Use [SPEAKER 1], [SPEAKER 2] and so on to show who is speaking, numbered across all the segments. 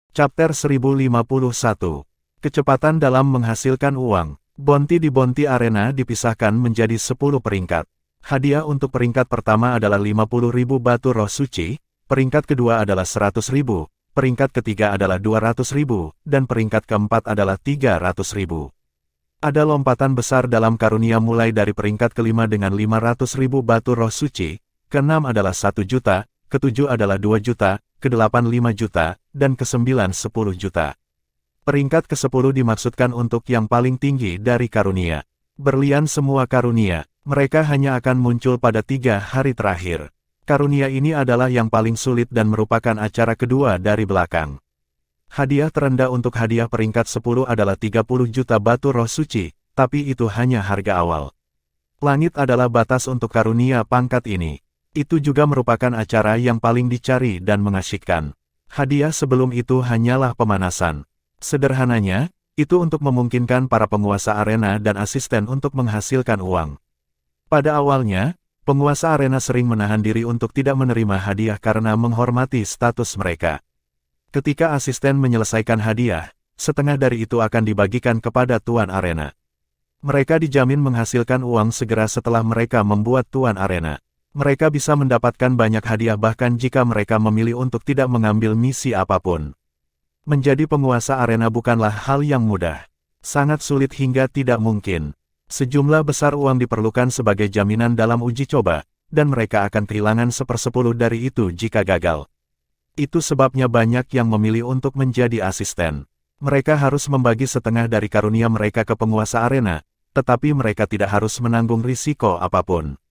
[SPEAKER 1] Chapter 1051. Kecepatan dalam menghasilkan uang. Bounty di Bounty Arena dipisahkan menjadi 10 peringkat. Hadiah untuk peringkat pertama adalah 50.000 batu roh suci, peringkat kedua adalah 100.000, peringkat ketiga adalah 200.000, dan peringkat keempat adalah 300.000. Ada lompatan besar dalam karunia mulai dari peringkat kelima dengan 500.000 batu roh suci, keenam adalah 1 juta, ketujuh adalah 2 juta, ke-8 5 juta, dan ke-9 10 juta. Peringkat ke-10 dimaksudkan untuk yang paling tinggi dari karunia. Berlian semua karunia, mereka hanya akan muncul pada 3 hari terakhir. Karunia ini adalah yang paling sulit dan merupakan acara kedua dari belakang. Hadiah terendah untuk hadiah peringkat 10 adalah 30 juta batu roh suci, tapi itu hanya harga awal. Langit adalah batas untuk karunia pangkat ini. Itu juga merupakan acara yang paling dicari dan mengasyikkan. Hadiah sebelum itu hanyalah pemanasan. Sederhananya, itu untuk memungkinkan para penguasa arena dan asisten untuk menghasilkan uang. Pada awalnya, penguasa arena sering menahan diri untuk tidak menerima hadiah karena menghormati status mereka. Ketika asisten menyelesaikan hadiah, setengah dari itu akan dibagikan kepada tuan arena. Mereka dijamin menghasilkan uang segera setelah mereka membuat tuan arena. Mereka bisa mendapatkan banyak hadiah bahkan jika mereka memilih untuk tidak mengambil misi apapun. Menjadi penguasa arena bukanlah hal yang mudah. Sangat sulit hingga tidak mungkin. Sejumlah besar uang diperlukan sebagai jaminan dalam uji coba, dan mereka akan kehilangan 1/10 dari itu jika gagal. Itu sebabnya banyak yang memilih untuk menjadi asisten. Mereka harus membagi setengah dari karunia mereka ke penguasa arena, tetapi mereka tidak harus menanggung risiko apapun.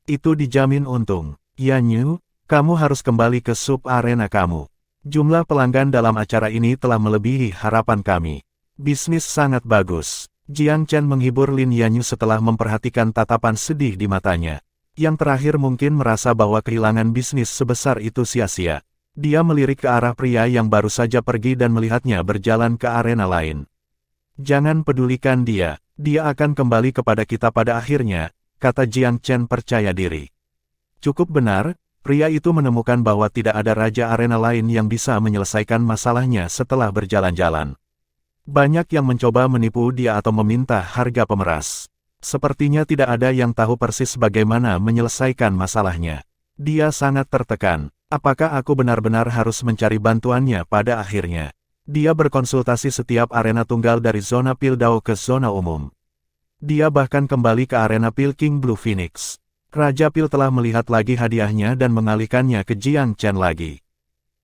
[SPEAKER 1] Itu dijamin untung. Yanyu, kamu harus kembali ke sub-arena kamu. Jumlah pelanggan dalam acara ini telah melebihi harapan kami. Bisnis sangat bagus. Jiang Chen menghibur Lin Yanyu setelah memperhatikan tatapan sedih di matanya. Yang terakhir mungkin merasa bahwa kehilangan bisnis sebesar itu sia-sia. Dia melirik ke arah pria yang baru saja pergi dan melihatnya berjalan ke arena lain. Jangan pedulikan dia akan kembali kepada kita pada akhirnya, kata Jiang Chen percaya diri. Cukup benar, pria itu menemukan bahwa tidak ada raja arena lain yang bisa menyelesaikan masalahnya setelah berjalan-jalan. Banyak yang mencoba menipu dia atau meminta harga pemeras. Sepertinya tidak ada yang tahu persis bagaimana menyelesaikan masalahnya. Dia sangat tertekan. Apakah aku benar-benar harus mencari bantuannya pada akhirnya? Dia berkonsultasi setiap arena tunggal dari zona Pildao ke zona umum. Dia bahkan kembali ke arena Pil King Blue Phoenix. Raja Pil telah melihat lagi hadiahnya dan mengalihkannya ke Jiang Chen lagi.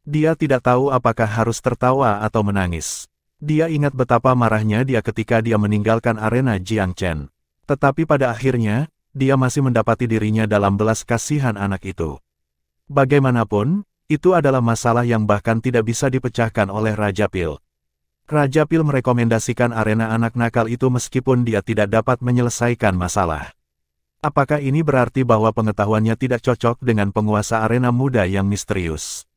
[SPEAKER 1] Dia tidak tahu apakah harus tertawa atau menangis. Dia ingat betapa marahnya dia ketika dia meninggalkan arena Jiang Chen. Tetapi pada akhirnya, dia masih mendapati dirinya dalam belas kasihan anak itu. Bagaimanapun, itu adalah masalah yang bahkan tidak bisa dipecahkan oleh Raja Pil. Raja Pil merekomendasikan arena anak nakal itu meskipun dia tidak dapat menyelesaikan masalah. Apakah ini berarti bahwa pengetahuannya tidak cocok dengan penguasa arena muda yang misterius?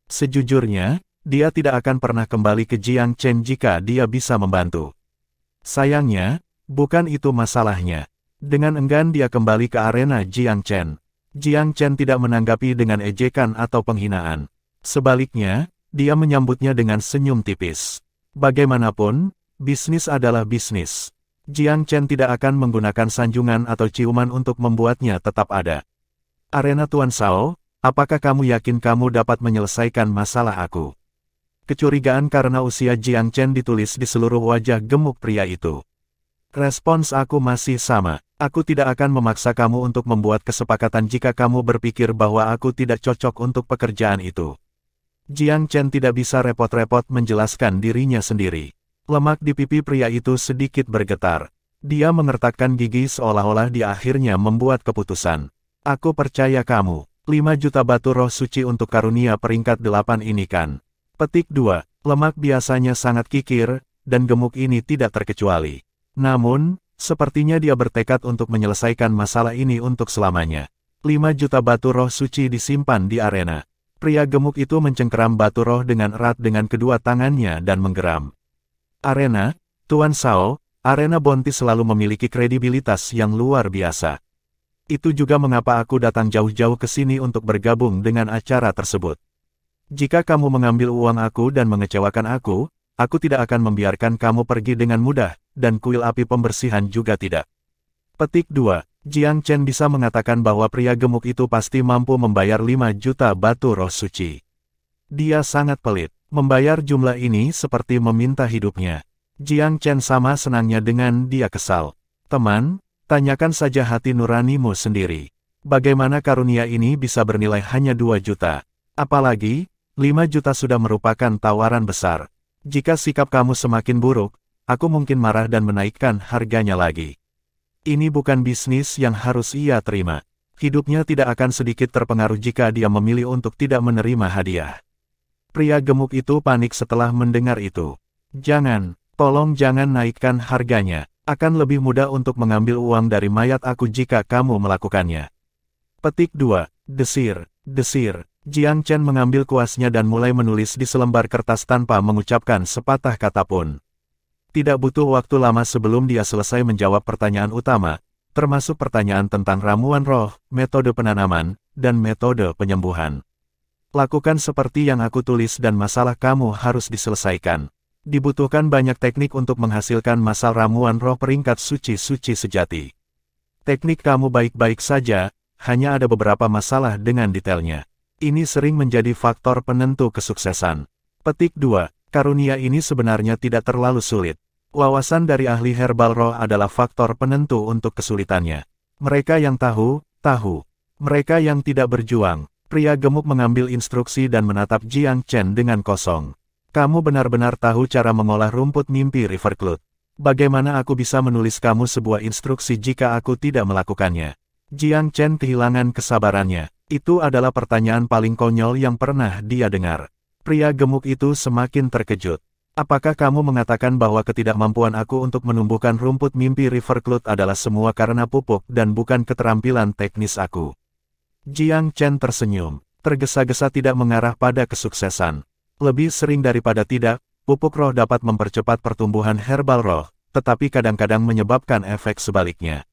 [SPEAKER 1] Sejujurnya, dia tidak akan pernah kembali ke Jiang Chen jika dia bisa membantu. Sayangnya, bukan itu masalahnya. Dengan enggan dia kembali ke arena Jiang Chen. Jiang Chen tidak menanggapi dengan ejekan atau penghinaan. Sebaliknya, dia menyambutnya dengan senyum tipis. Bagaimanapun, bisnis adalah bisnis. Jiang Chen tidak akan menggunakan sanjungan atau ciuman untuk membuatnya tetap ada. Arena Tuan Shao, apakah kamu yakin kamu dapat menyelesaikan masalah aku? Kecurigaan karena usia Jiang Chen ditulis di seluruh wajah gemuk pria itu. Respons aku masih sama. Aku tidak akan memaksa kamu untuk membuat kesepakatan jika kamu berpikir bahwa aku tidak cocok untuk pekerjaan itu. Jiang Chen tidak bisa repot-repot menjelaskan dirinya sendiri. Lemak di pipi pria itu sedikit bergetar. Dia mengertakkan gigi seolah-olah dia akhirnya membuat keputusan. Aku percaya kamu. 5 juta batu roh suci untuk karunia peringkat 8 ini kan. Petik 2. Lemak biasanya sangat kikir, dan gemuk ini tidak terkecuali. Namun, sepertinya dia bertekad untuk menyelesaikan masalah ini untuk selamanya. 5 juta batu roh suci disimpan di arena. Pria gemuk itu mencengkeram batu roh dengan erat dengan kedua tangannya dan menggeram. Arena, Tuan Shao, arena Bounty selalu memiliki kredibilitas yang luar biasa. Itu juga mengapa aku datang jauh-jauh ke sini untuk bergabung dengan acara tersebut. Jika kamu mengambil uang aku dan mengecewakan aku tidak akan membiarkan kamu pergi dengan mudah, dan kuil api pembersihan juga tidak. Petik 2. Jiang Chen bisa mengatakan bahwa pria gemuk itu pasti mampu membayar 5 juta batu roh suci. Dia sangat pelit. Membayar jumlah ini seperti meminta hidupnya. Jiang Chen sama senangnya dengan dia kesal. Teman, tanyakan saja hati nuranimu sendiri. Bagaimana karunia ini bisa bernilai hanya 2 juta? Apalagi, 5 juta sudah merupakan tawaran besar. Jika sikap kamu semakin buruk, aku mungkin marah dan menaikkan harganya lagi. Ini bukan bisnis yang harus ia terima. Hidupnya tidak akan sedikit terpengaruh jika dia memilih untuk tidak menerima hadiah. Pria gemuk itu panik setelah mendengar itu. Jangan, tolong jangan naikkan harganya. Akan lebih mudah untuk mengambil uang dari mayat aku jika kamu melakukannya. Petik 2. Desir, desir. Jiang Chen mengambil kuasnya dan mulai menulis di selembar kertas tanpa mengucapkan sepatah kata pun. Tidak butuh waktu lama sebelum dia selesai menjawab pertanyaan utama, termasuk pertanyaan tentang ramuan roh, metode penanaman, dan metode penyembuhan. Lakukan seperti yang aku tulis dan masalah kamu harus diselesaikan. Dibutuhkan banyak teknik untuk menghasilkan masal ramuan roh peringkat suci-suci sejati. Teknik kamu baik-baik saja, hanya ada beberapa masalah dengan detailnya. Ini sering menjadi faktor penentu kesuksesan. Petik 2. Karunia ini sebenarnya tidak terlalu sulit. Wawasan dari ahli herbal roh adalah faktor penentu untuk kesulitannya. Mereka yang tahu, tahu. Mereka yang tidak berjuang. Pria gemuk mengambil instruksi dan menatap Jiang Chen dengan kosong. Kamu benar-benar tahu cara mengolah rumput mimpi Rivercloud. Bagaimana aku bisa menulis kamu sebuah instruksi jika aku tidak melakukannya? Jiang Chen kehilangan kesabarannya. Itu adalah pertanyaan paling konyol yang pernah dia dengar. Pria gemuk itu semakin terkejut. Apakah kamu mengatakan bahwa ketidakmampuan aku untuk menumbuhkan rumput mimpi Rivercloud adalah semua karena pupuk dan bukan keterampilan teknis aku? Jiang Chen tersenyum, tergesa-gesa tidak mengarah pada kesuksesan. Lebih sering daripada tidak, pupuk roh dapat mempercepat pertumbuhan herbal roh, tetapi kadang-kadang menyebabkan efek sebaliknya.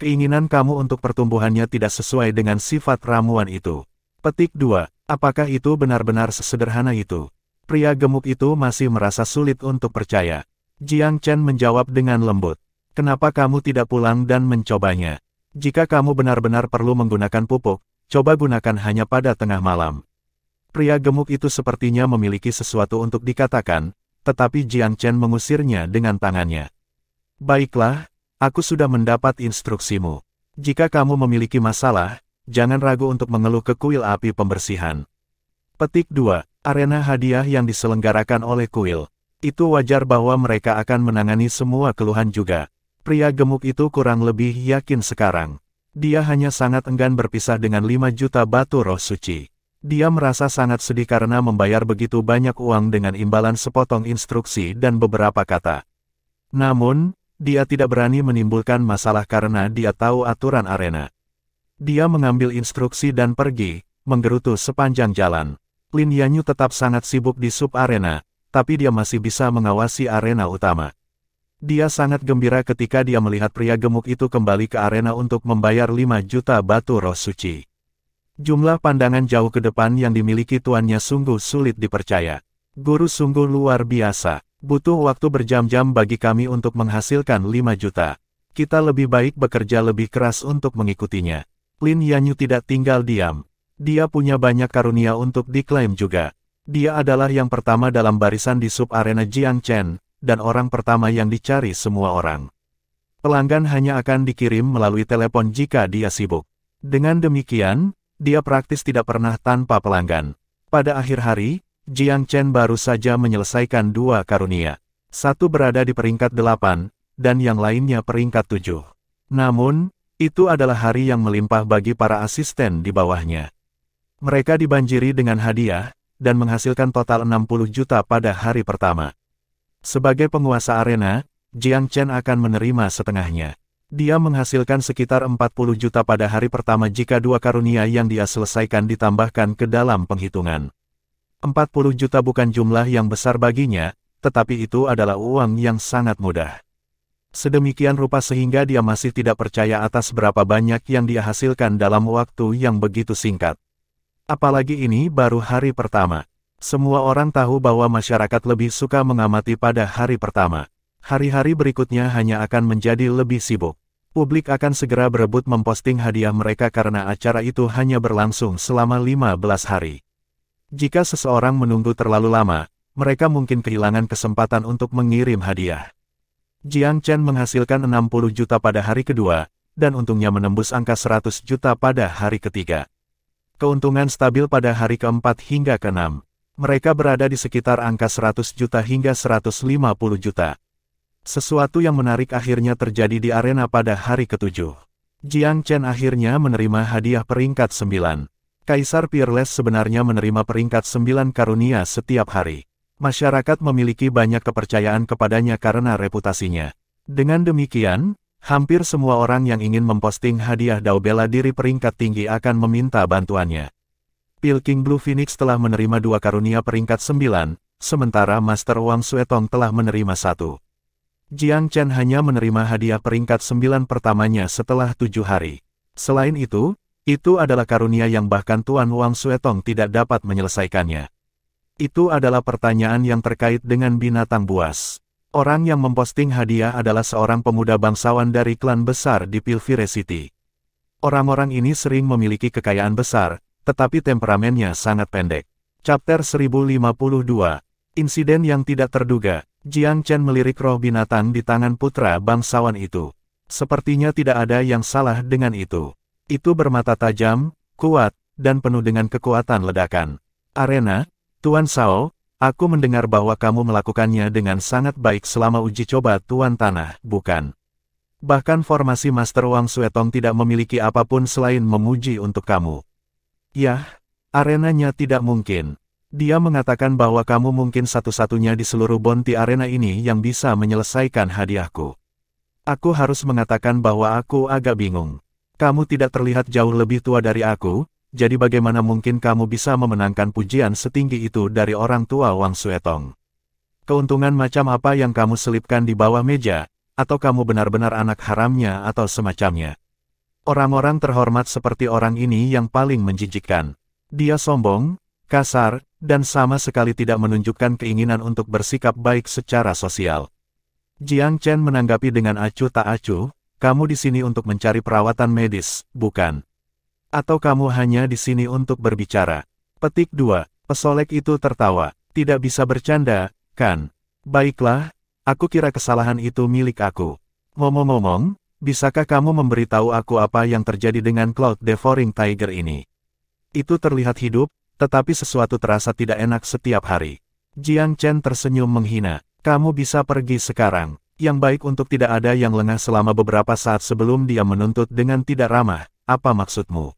[SPEAKER 1] Keinginan kamu untuk pertumbuhannya tidak sesuai dengan sifat ramuan itu. Petik 2. Apakah itu benar-benar sesederhana itu? Pria gemuk itu masih merasa sulit untuk percaya. Jiang Chen menjawab dengan lembut. Kenapa kamu tidak pulang dan mencobanya? Jika kamu benar-benar perlu menggunakan pupuk, coba gunakan hanya pada tengah malam. Pria gemuk itu sepertinya memiliki sesuatu untuk dikatakan, tetapi Jiang Chen mengusirnya dengan tangannya. Baiklah, aku sudah mendapat instruksimu. Jika kamu memiliki masalah, jangan ragu untuk mengeluh ke kuil api pembersihan. Petik 2. Arena hadiah yang diselenggarakan oleh kuil. Itu wajar bahwa mereka akan menangani semua keluhan juga. Pria gemuk itu kurang lebih yakin sekarang. Dia hanya sangat enggan berpisah dengan 5 juta batu roh suci. Dia merasa sangat sedih karena membayar begitu banyak uang dengan imbalan sepotong instruksi dan beberapa kata. Namun, dia tidak berani menimbulkan masalah karena dia tahu aturan arena. Dia mengambil instruksi dan pergi, menggerutu sepanjang jalan. Lin Yanyu tetap sangat sibuk di sub-arena, tapi dia masih bisa mengawasi arena utama. Dia sangat gembira ketika dia melihat pria gemuk itu kembali ke arena untuk membayar 5 juta batu roh suci. Jumlah pandangan jauh ke depan yang dimiliki tuannya sungguh sulit dipercaya. Guru sungguh luar biasa. Butuh waktu berjam-jam bagi kami untuk menghasilkan 5 juta. Kita lebih baik bekerja lebih keras untuk mengikutinya. Lin Yanyu tidak tinggal diam. Dia punya banyak karunia untuk diklaim juga. Dia adalah yang pertama dalam barisan di sub-arena Jiang Chen, dan orang pertama yang dicari semua orang. Pelanggan hanya akan dikirim melalui telepon jika dia sibuk. Dengan demikian, dia praktis tidak pernah tanpa pelanggan. Pada akhir hari, Jiang Chen baru saja menyelesaikan 2 karunia. Satu berada di peringkat 8, dan yang lainnya peringkat 7. Namun, itu adalah hari yang melimpah bagi para asisten di bawahnya. Mereka dibanjiri dengan hadiah, dan menghasilkan total 60 juta pada hari pertama. Sebagai penguasa arena, Jiang Chen akan menerima setengahnya. Dia menghasilkan sekitar 40 juta pada hari pertama jika 2 karunia yang dia selesaikan ditambahkan ke dalam penghitungan. 40 juta bukan jumlah yang besar baginya, tetapi itu adalah uang yang sangat mudah. Sedemikian rupa sehingga dia masih tidak percaya atas berapa banyak yang dia hasilkan dalam waktu yang begitu singkat. Apalagi ini baru hari pertama. Semua orang tahu bahwa masyarakat lebih suka mengamati pada hari pertama. Hari-hari berikutnya hanya akan menjadi lebih sibuk. Publik akan segera berebut memposting hadiah mereka karena acara itu hanya berlangsung selama 15 hari. Jika seseorang menunggu terlalu lama, mereka mungkin kehilangan kesempatan untuk mengirim hadiah. Jiang Chen menghasilkan 60 juta pada hari kedua, dan untungnya menembus angka 100 juta pada hari ketiga. Keuntungan stabil pada hari keempat hingga keenam. Mereka berada di sekitar angka 100 juta hingga 150 juta. Sesuatu yang menarik akhirnya terjadi di arena pada hari ketujuh. Jiang Chen akhirnya menerima hadiah peringkat 9. Kaisar Peerless sebenarnya menerima peringkat 9 karunia setiap hari. Masyarakat memiliki banyak kepercayaan kepadanya karena reputasinya. Dengan demikian, hampir semua orang yang ingin memposting hadiah Dao bela diri peringkat tinggi akan meminta bantuannya. Pilking Blue Phoenix telah menerima 2 karunia peringkat 9, sementara Master Wang Suetong telah menerima 1. Jiang Chen hanya menerima hadiah peringkat 9 pertamanya setelah 7 hari. Selain itu adalah karunia yang bahkan Tuan Wang Suetong tidak dapat menyelesaikannya. Itu adalah pertanyaan yang terkait dengan binatang buas. Orang yang memposting hadiah adalah seorang pemuda bangsawan dari klan besar di Pilvire City. Orang-orang ini sering memiliki kekayaan besar, tetapi temperamennya sangat pendek. Chapter 1052. Insiden yang tidak terduga. Jiang Chen melirik roh binatang di tangan putra bangsawan itu. Sepertinya tidak ada yang salah dengan itu. Itu bermata tajam, kuat, dan penuh dengan kekuatan ledakan. Arena, Tuan Shao, aku mendengar bahwa kamu melakukannya dengan sangat baik selama uji coba Tuan Tanah, bukan? Bahkan formasi Master Wang Suetong tidak memiliki apapun selain memuji untuk kamu. Yah, arenanya tidak mungkin. Dia mengatakan bahwa kamu mungkin satu-satunya di seluruh Bounty Arena ini yang bisa menyelesaikan hadiahku. Aku harus mengatakan bahwa aku agak bingung. Kamu tidak terlihat jauh lebih tua dari aku, jadi bagaimana mungkin kamu bisa memenangkan pujian setinggi itu dari orang tua Wang Suetong? Keuntungan macam apa yang kamu selipkan di bawah meja, atau kamu benar-benar anak haramnya atau semacamnya? Orang-orang terhormat seperti orang ini yang paling menjijikkan. Dia sombong, kasar, dan sama sekali tidak menunjukkan keinginan untuk bersikap baik secara sosial. Jiang Chen menanggapi dengan acuh tak acuh, kamu di sini untuk mencari perawatan medis, bukan? Atau kamu hanya di sini untuk berbicara? Petik 2. Pesolek itu tertawa. Tidak bisa bercanda, kan? Baiklah, aku kira kesalahan itu milik aku. Ngomong-ngomong, bisakah kamu memberitahu aku apa yang terjadi dengan Cloud Devouring Tiger ini? Itu terlihat hidup, tetapi sesuatu terasa tidak enak setiap hari. Jiang Chen tersenyum menghina. Kamu bisa pergi sekarang. Yang baik untuk tidak ada yang lengah selama beberapa saat sebelum dia menuntut dengan tidak ramah. Apa maksudmu?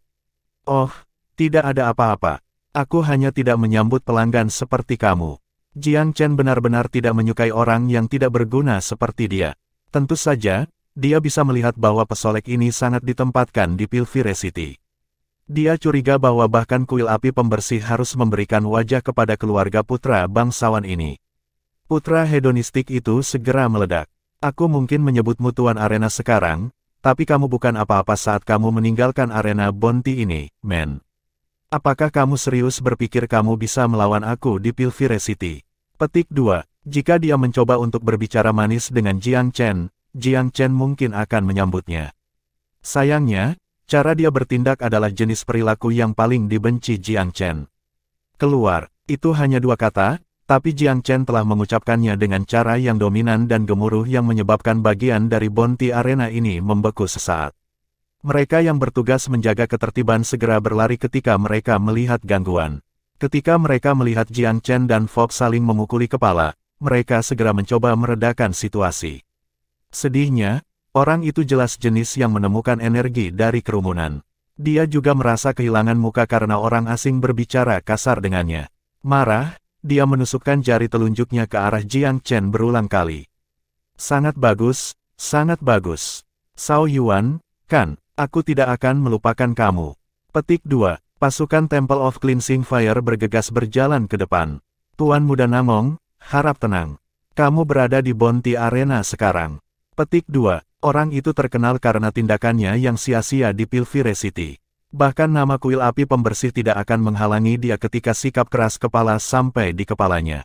[SPEAKER 1] Oh, tidak ada apa-apa. Aku hanya tidak menyambut pelanggan seperti kamu. Jiang Chen benar-benar tidak menyukai orang yang tidak berguna seperti dia. Tentu saja, dia bisa melihat bahwa pesolek ini sangat ditempatkan di Pilvire City. Dia curiga bahwa bahkan kuil api pembersih harus memberikan wajah kepada keluarga putra bangsawan ini. Putra hedonistik itu segera meledak. Aku mungkin menyebutmu Tuan Arena sekarang, tapi kamu bukan apa-apa saat kamu meninggalkan arena Bounty ini, men. Apakah kamu serius berpikir kamu bisa melawan aku di Pilvire City? Petik 2. Jika dia mencoba untuk berbicara manis dengan Jiang Chen mungkin akan menyambutnya. Sayangnya, cara dia bertindak adalah jenis perilaku yang paling dibenci Jiang Chen. Keluar, itu hanya 2 kata, tapi Jiang Chen telah mengucapkannya dengan cara yang dominan dan gemuruh yang menyebabkan bagian dari Bounty Arena ini membeku sesaat. Mereka yang bertugas menjaga ketertiban segera berlari ketika mereka melihat gangguan. Ketika mereka melihat Jiang Chen dan Fox saling memukuli kepala, mereka segera mencoba meredakan situasi. Sedihnya, orang itu jelas jenis yang menemukan energi dari kerumunan. Dia juga merasa kehilangan muka karena orang asing berbicara kasar dengannya. Marah, dia menusukkan jari telunjuknya ke arah Jiang Chen berulang kali. Sangat bagus, sangat bagus. Shao Yuan, kan, aku tidak akan melupakan kamu. Petik 2. Pasukan Temple of Cleansing Fire bergegas berjalan ke depan. Tuan Muda Namong, harap tenang. Kamu berada di Bounty Arena sekarang. Petik 2. Orang itu terkenal karena tindakannya yang sia-sia di Pilvire City. Bahkan nama kuil api pembersih tidak akan menghalangi dia ketika sikap keras kepala sampai di kepalanya.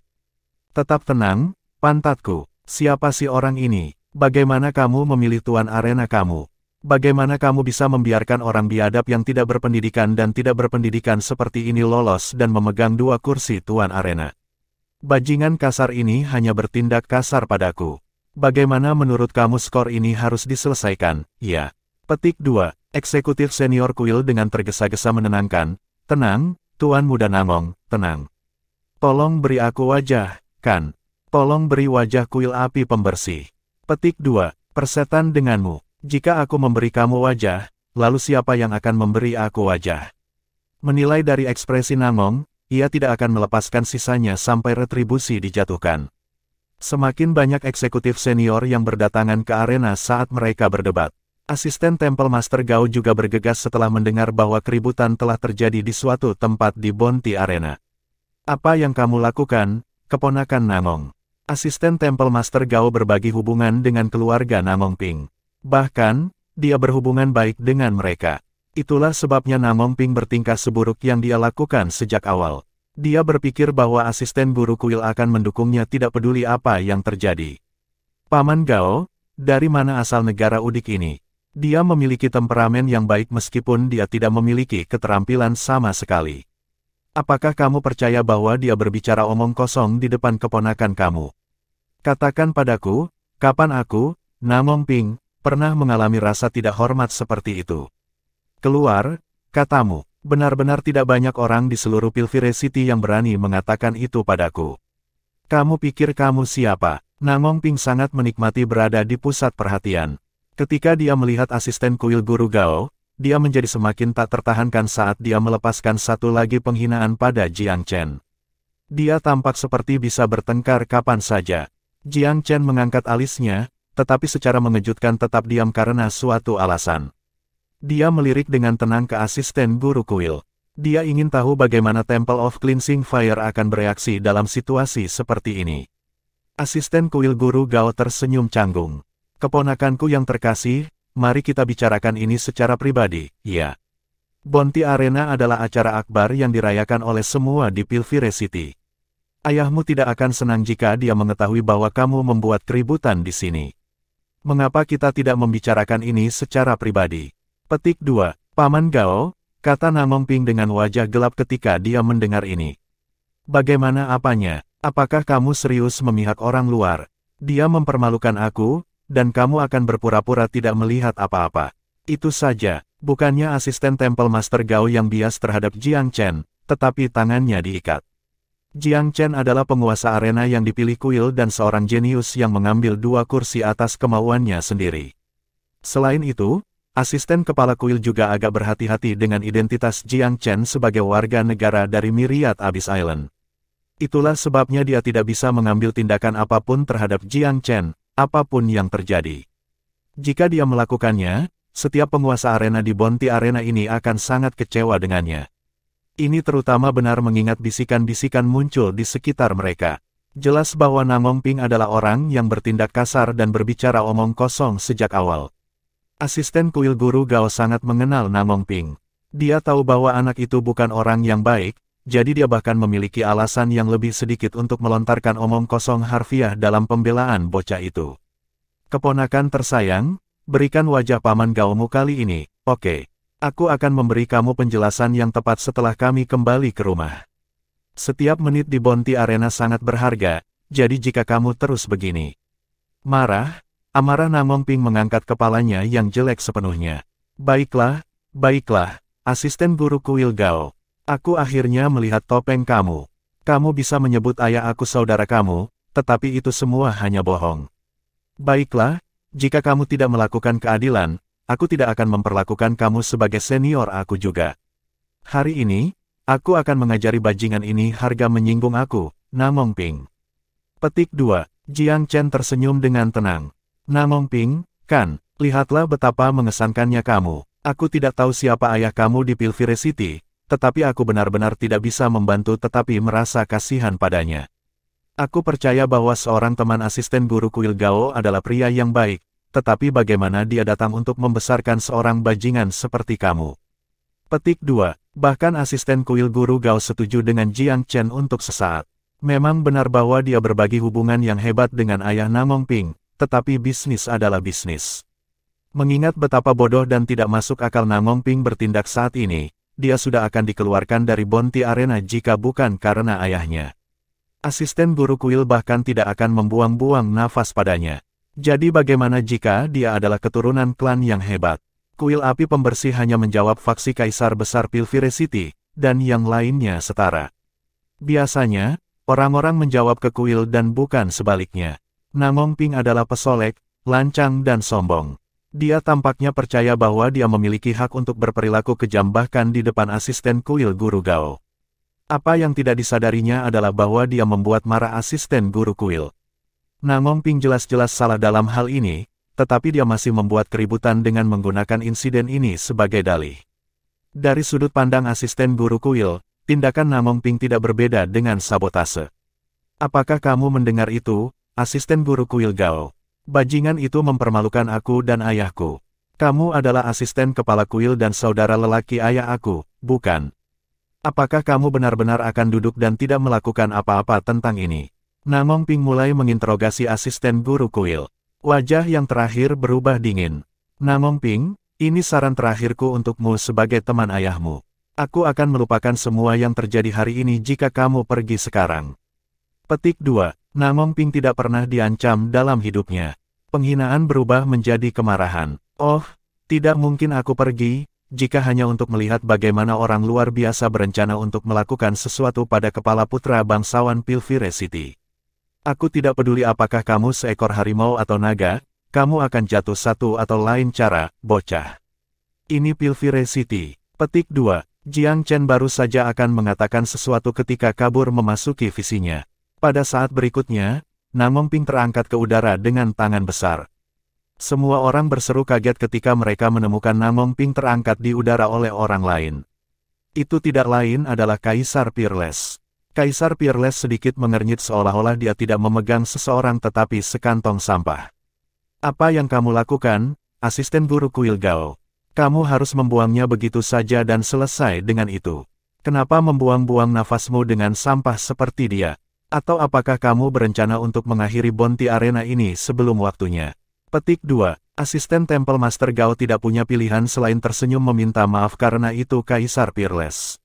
[SPEAKER 1] Tetap tenang, pantatku. Siapa si orang ini? Bagaimana kamu memilih tuan arena kamu? Bagaimana kamu bisa membiarkan orang biadab yang tidak berpendidikan dan tidak berpendidikan seperti ini lolos dan memegang 2 kursi tuan arena? Bajingan kasar ini hanya bertindak kasar padaku. Bagaimana menurut kamu skor ini harus diselesaikan? Ya. Petik 2. Eksekutif senior kuil dengan tergesa-gesa menenangkan. Tenang, Tuan Muda Namong, tenang. Tolong beri aku wajah, kan? Tolong beri wajah kuil api pembersih. Petik 2. Persetan denganmu. Jika aku memberi kamu wajah, lalu siapa yang akan memberi aku wajah? Menilai dari ekspresi Namong, ia tidak akan melepaskan sisanya sampai retribusi dijatuhkan. Semakin banyak eksekutif senior yang berdatangan ke arena saat mereka berdebat. Asisten Temple Master Gao juga bergegas setelah mendengar bahwa keributan telah terjadi di suatu tempat di Bounty Arena. Apa yang kamu lakukan, keponakan Namong? Asisten Temple Master Gao berbagi hubungan dengan keluarga Namong Ping. Bahkan, dia berhubungan baik dengan mereka. Itulah sebabnya Namong Ping bertingkah seburuk yang dia lakukan sejak awal. Dia berpikir bahwa asisten guru kuil akan mendukungnya tidak peduli apa yang terjadi. Paman Gao, dari mana asal negara udik ini? Dia memiliki temperamen yang baik meskipun dia tidak memiliki keterampilan sama sekali. Apakah kamu percaya bahwa dia berbicara omong kosong di depan keponakan kamu? Katakan padaku, kapan aku, Namong Ping, pernah mengalami rasa tidak hormat seperti itu? Keluar, katamu. Benar-benar tidak banyak orang di seluruh Pilvire City yang berani mengatakan itu padaku. Kamu pikir kamu siapa? Namong Ping sangat menikmati berada di pusat perhatian. Ketika dia melihat asisten kuil guru Gao, dia menjadi semakin tak tertahankan saat dia melepaskan satu lagi penghinaan pada Jiang Chen. Dia tampak seperti bisa bertengkar kapan saja. Jiang Chen mengangkat alisnya, tetapi secara mengejutkan tetap diam karena suatu alasan. Dia melirik dengan tenang ke asisten guru kuil. Dia ingin tahu bagaimana Temple of Cleansing Fire akan bereaksi dalam situasi seperti ini. Asisten kuil guru Gao tersenyum canggung. Keponakanku yang terkasih, mari kita bicarakan ini secara pribadi, ya. Bounty Arena adalah acara akbar yang dirayakan oleh semua di Pilvire City. Ayahmu tidak akan senang jika dia mengetahui bahwa kamu membuat keributan di sini. Mengapa kita tidak membicarakan ini secara pribadi? Petik 2. Paman Gao, kata Namong Ping dengan wajah gelap ketika dia mendengar ini. Bagaimana apanya? Apakah kamu serius memihak orang luar? Dia mempermalukan aku, dan kamu akan berpura-pura tidak melihat apa-apa. Itu saja, bukannya asisten Temple Master Gao yang bias terhadap Jiang Chen, tetapi tangannya diikat. Jiang Chen adalah penguasa arena yang dipilih kuil dan seorang jenius yang mengambil 2 kursi atas kemauannya sendiri. Selain itu, asisten kepala kuil juga agak berhati-hati dengan identitas Jiang Chen sebagai warga negara dari Myriad Abyss Island. Itulah sebabnya dia tidak bisa mengambil tindakan apapun terhadap Jiang Chen, apapun yang terjadi. Jika dia melakukannya, setiap penguasa arena di Bounty Arena ini akan sangat kecewa dengannya. Ini terutama benar mengingat bisikan-bisikan muncul di sekitar mereka. Jelas bahwa Namong Ping adalah orang yang bertindak kasar dan berbicara omong kosong sejak awal. Asisten kuil guru Gao sangat mengenal Namong Ping. Dia tahu bahwa anak itu bukan orang yang baik, jadi dia bahkan memiliki alasan yang lebih sedikit untuk melontarkan omong kosong harfiah dalam pembelaan bocah itu. Keponakan tersayang, berikan wajah Paman Gaomu kali ini, oke. Aku akan memberi kamu penjelasan yang tepat setelah kami kembali ke rumah. Setiap menit di Bounty Arena sangat berharga, jadi jika kamu terus begini. Amarah Namong Ping mengangkat kepalanya yang jelek sepenuhnya. Baiklah, asisten guru kuil Gao. Aku akhirnya melihat topeng kamu. Kamu bisa menyebut ayah aku saudara kamu, tetapi itu semua hanya bohong. Baiklah, jika kamu tidak melakukan keadilan, aku tidak akan memperlakukan kamu sebagai senior aku juga. Hari ini, aku akan mengajari bajingan ini harga menyinggung aku, Namong Ping. Petik 2. Jiang Chen tersenyum dengan tenang. Namong Ping, kan, lihatlah betapa mengesankannya kamu. Aku tidak tahu siapa ayah kamu di Pilvire City, tetapi aku benar-benar tidak bisa membantu tetapi merasa kasihan padanya. Aku percaya bahwa seorang teman asisten guru kuil Gao adalah pria yang baik, tetapi bagaimana dia datang untuk membesarkan seorang bajingan seperti kamu? Petik 2. Bahkan asisten kuil guru Gao setuju dengan Jiang Chen untuk sesaat. Memang benar bahwa dia berbagi hubungan yang hebat dengan ayah Namong Ping, tetapi bisnis adalah bisnis. Mengingat betapa bodoh dan tidak masuk akal Namong Ping bertindak saat ini, dia sudah akan dikeluarkan dari Bounty Arena jika bukan karena ayahnya. Asisten guru kuil bahkan tidak akan membuang-buang nafas padanya. Jadi bagaimana jika dia adalah keturunan klan yang hebat? Kuil api pembersih hanya menjawab faksi kaisar besar Pilvire City, dan yang lainnya setara. Biasanya, orang-orang menjawab ke kuil dan bukan sebaliknya. Namong Ping adalah pesolek, lancang dan sombong. Dia tampaknya percaya bahwa dia memiliki hak untuk berperilaku kejam bahkan di depan asisten kuil guru Gao. Apa yang tidak disadarinya adalah bahwa dia membuat marah asisten guru kuil. Namong Ping jelas-jelas salah dalam hal ini, tetapi dia masih membuat keributan dengan menggunakan insiden ini sebagai dalih. Dari sudut pandang asisten guru kuil, tindakan Namong Ping tidak berbeda dengan sabotase. Apakah kamu mendengar itu, asisten guru kuil Gao? Bajingan itu mempermalukan aku dan ayahku. Kamu adalah asisten kepala kuil dan saudara lelaki ayah aku, bukan? Apakah kamu benar-benar akan duduk dan tidak melakukan apa-apa tentang ini? Namong Ping mulai menginterogasi asisten guru kuil. Wajah yang terakhir berubah dingin. Namong Ping, ini saran terakhirku untukmu sebagai teman ayahmu. Aku akan melupakan semua yang terjadi hari ini jika kamu pergi sekarang. Petik 2. Namong Ping tidak pernah diancam dalam hidupnya. Penghinaan berubah menjadi kemarahan. Oh, tidak mungkin aku pergi, jika hanya untuk melihat bagaimana orang luar biasa berencana untuk melakukan sesuatu pada kepala putra bangsawan Pilvire City. Aku tidak peduli apakah kamu seekor harimau atau naga, kamu akan jatuh satu atau lain cara, bocah. Ini Pilvire City. Petik 2. Jiang Chen baru saja akan mengatakan sesuatu ketika kabur memasuki visinya. Pada saat berikutnya, Namong Ping terangkat ke udara dengan tangan besar. Semua orang berseru kaget ketika mereka menemukan Namong Ping terangkat di udara oleh orang lain. Itu tidak lain adalah Kaisar Peerless. Kaisar Peerless sedikit mengernyit seolah-olah dia tidak memegang seseorang tetapi sekantong sampah. Apa yang kamu lakukan, asisten guru kuil Gao? Kamu harus membuangnya begitu saja dan selesai dengan itu. Kenapa membuang-buang nafasmu dengan sampah seperti dia? Atau apakah kamu berencana untuk mengakhiri Bounty Arena ini sebelum waktunya? Petik 2. Asisten Temple Master Gao tidak punya pilihan selain tersenyum meminta maaf karena itu Kaisar Peerless.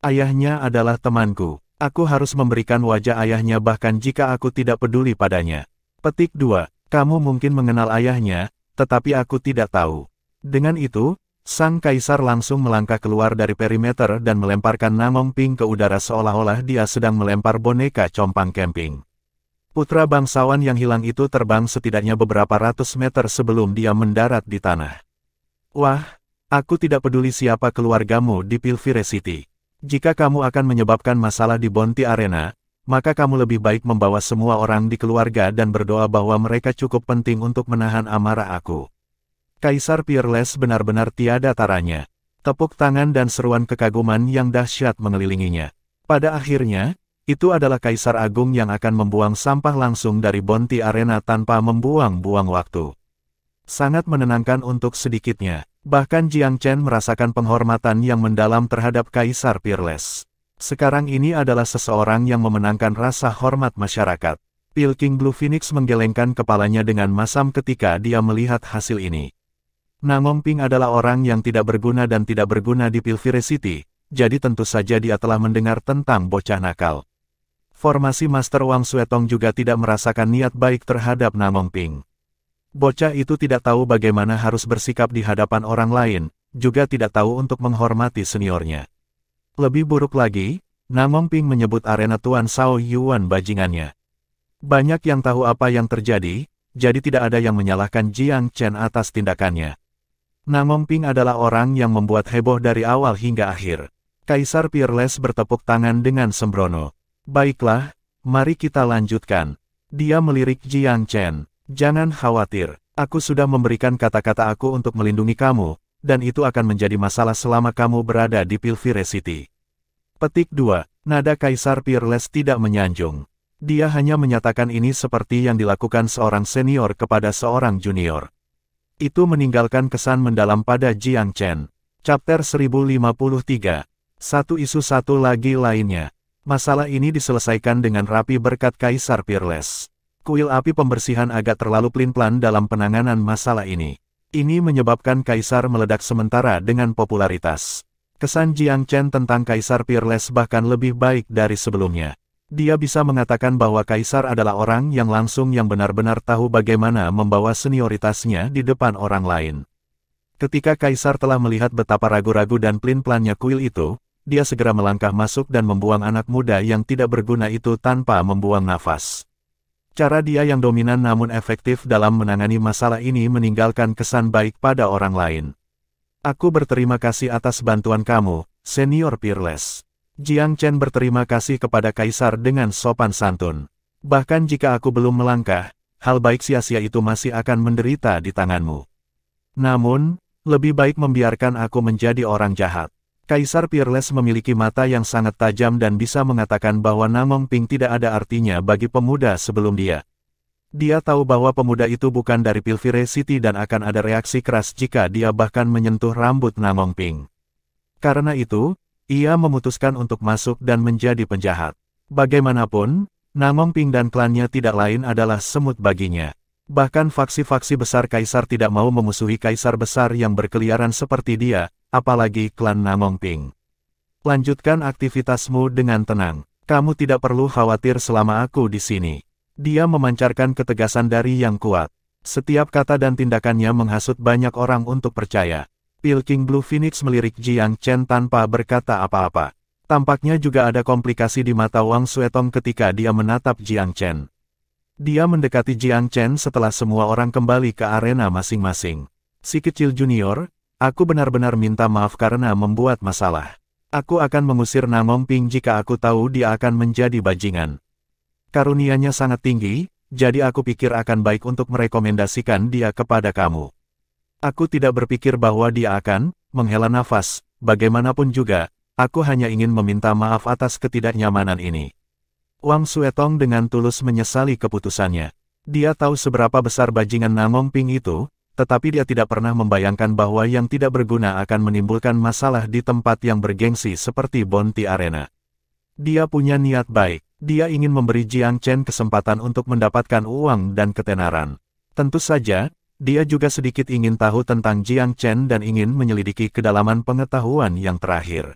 [SPEAKER 1] Ayahnya adalah temanku. Aku harus memberikan wajah ayahnya bahkan jika aku tidak peduli padanya. Petik 2. Kamu mungkin mengenal ayahnya, tetapi aku tidak tahu. Dengan itu, sang kaisar langsung melangkah keluar dari perimeter dan melemparkan Namong Ping ke udara seolah-olah dia sedang melempar boneka compang camping. Putra bangsawan yang hilang itu terbang setidaknya beberapa ratus meter sebelum dia mendarat di tanah. Wah, aku tidak peduli siapa keluargamu di Pilvire City. Jika kamu akan menyebabkan masalah di Bounty Arena, maka kamu lebih baik membawa semua orang di keluarga dan berdoa bahwa mereka cukup penting untuk menahan amarah aku. Kaisar Peerless benar-benar tiada taranya. Tepuk tangan dan seruan kekaguman yang dahsyat mengelilinginya. Pada akhirnya, itu adalah Kaisar Agung yang akan membuang sampah langsung dari Bounty Arena tanpa membuang-buang waktu. Sangat menenangkan untuk sedikitnya. Bahkan Jiang Chen merasakan penghormatan yang mendalam terhadap Kaisar Peerless. Sekarang ini adalah seseorang yang memenangkan rasa hormat masyarakat. Pil King Blue Phoenix menggelengkan kepalanya dengan masam ketika dia melihat hasil ini. Namong Ping adalah orang yang tidak berguna dan tidak berguna di Pilvire City, jadi tentu saja dia telah mendengar tentang bocah nakal. Formasi Master Wang Suetong juga tidak merasakan niat baik terhadap Namong Ping. Bocah itu tidak tahu bagaimana harus bersikap di hadapan orang lain, juga tidak tahu untuk menghormati seniornya. Lebih buruk lagi, Namong Ping menyebut arena Tuan Sao Yuan bajingannya. Banyak yang tahu apa yang terjadi, jadi tidak ada yang menyalahkan Jiang Chen atas tindakannya. Namong Ping adalah orang yang membuat heboh dari awal hingga akhir. Kaisar Peerless bertepuk tangan dengan sembrono. Baiklah, mari kita lanjutkan. Dia melirik Jiang Chen. Jangan khawatir, aku sudah memberikan kata-kata aku untuk melindungi kamu, dan itu akan menjadi masalah selama kamu berada di Pilvire City. Petik 2. Nada Kaisar Peerless tidak menyanjung. Dia hanya menyatakan ini seperti yang dilakukan seorang senior kepada seorang junior. Itu meninggalkan kesan mendalam pada Jiang Chen. Chapter 1053. Satu isu satu lagi lainnya. Masalah ini diselesaikan dengan rapi berkat Kaisar Peerless. Kuil api pembersihan agak terlalu pelin-pelan dalam penanganan masalah ini. Ini menyebabkan Kaisar meledak sementara dengan popularitas. Kesan Jiang Chen tentang Kaisar Peerless bahkan lebih baik dari sebelumnya. Dia bisa mengatakan bahwa Kaisar adalah orang yang benar-benar tahu bagaimana membawa senioritasnya di depan orang lain. Ketika Kaisar telah melihat betapa ragu-ragu dan pelin-pelannya kuil itu, dia segera melangkah masuk dan membuang anak muda yang tidak berguna itu tanpa membuang nafas. Cara dia yang dominan namun efektif dalam menangani masalah ini meninggalkan kesan baik pada orang lain. Aku berterima kasih atas bantuan kamu, Senior Peerless. Jiang Chen berterima kasih kepada Kaisar dengan sopan santun. Bahkan jika aku belum melangkah, hal baik sia-sia itu masih akan menderita di tanganmu. Namun, lebih baik membiarkan aku menjadi orang jahat. Kaisar Peerless memiliki mata yang sangat tajam dan bisa mengatakan bahwa Namong Ping tidak ada artinya bagi pemuda sebelum dia. Dia tahu bahwa pemuda itu bukan dari Pilvire City dan akan ada reaksi keras jika dia bahkan menyentuh rambut Namong Ping. Karena itu, ia memutuskan untuk masuk dan menjadi penjahat. Bagaimanapun, Namong Ping dan klannya tidak lain adalah semut baginya. Bahkan faksi-faksi besar Kaisar tidak mau memusuhi Kaisar besar yang berkeliaran seperti dia, apalagi klan Namong Ping. Lanjutkan aktivitasmu dengan tenang. Kamu tidak perlu khawatir selama aku di sini. Dia memancarkan ketegasan dari yang kuat. Setiap kata dan tindakannya menghasut banyak orang untuk percaya. Pilking Blue Phoenix melirik Jiang Chen tanpa berkata apa-apa. Tampaknya juga ada komplikasi di mata Wang Suetong ketika dia menatap Jiang Chen. Dia mendekati Jiang Chen setelah semua orang kembali ke arena masing-masing. Si kecil junior, aku benar-benar minta maaf karena membuat masalah. Aku akan mengusir Namong Ping jika aku tahu dia akan menjadi bajingan. Karunianya sangat tinggi, jadi aku pikir akan baik untuk merekomendasikan dia kepada kamu. Aku tidak berpikir bahwa dia akan menghela nafas, bagaimanapun juga, aku hanya ingin meminta maaf atas ketidaknyamanan ini. Wang Suetong dengan tulus menyesali keputusannya. Dia tahu seberapa besar bajingan Namong Ping itu, tetapi dia tidak pernah membayangkan bahwa yang tidak berguna akan menimbulkan masalah di tempat yang bergengsi seperti Bounty Arena. Dia punya niat baik, dia ingin memberi Jiang Chen kesempatan untuk mendapatkan uang dan ketenaran. Tentu saja, dia juga sedikit ingin tahu tentang Jiang Chen dan ingin menyelidiki kedalaman pengetahuan yang terakhir.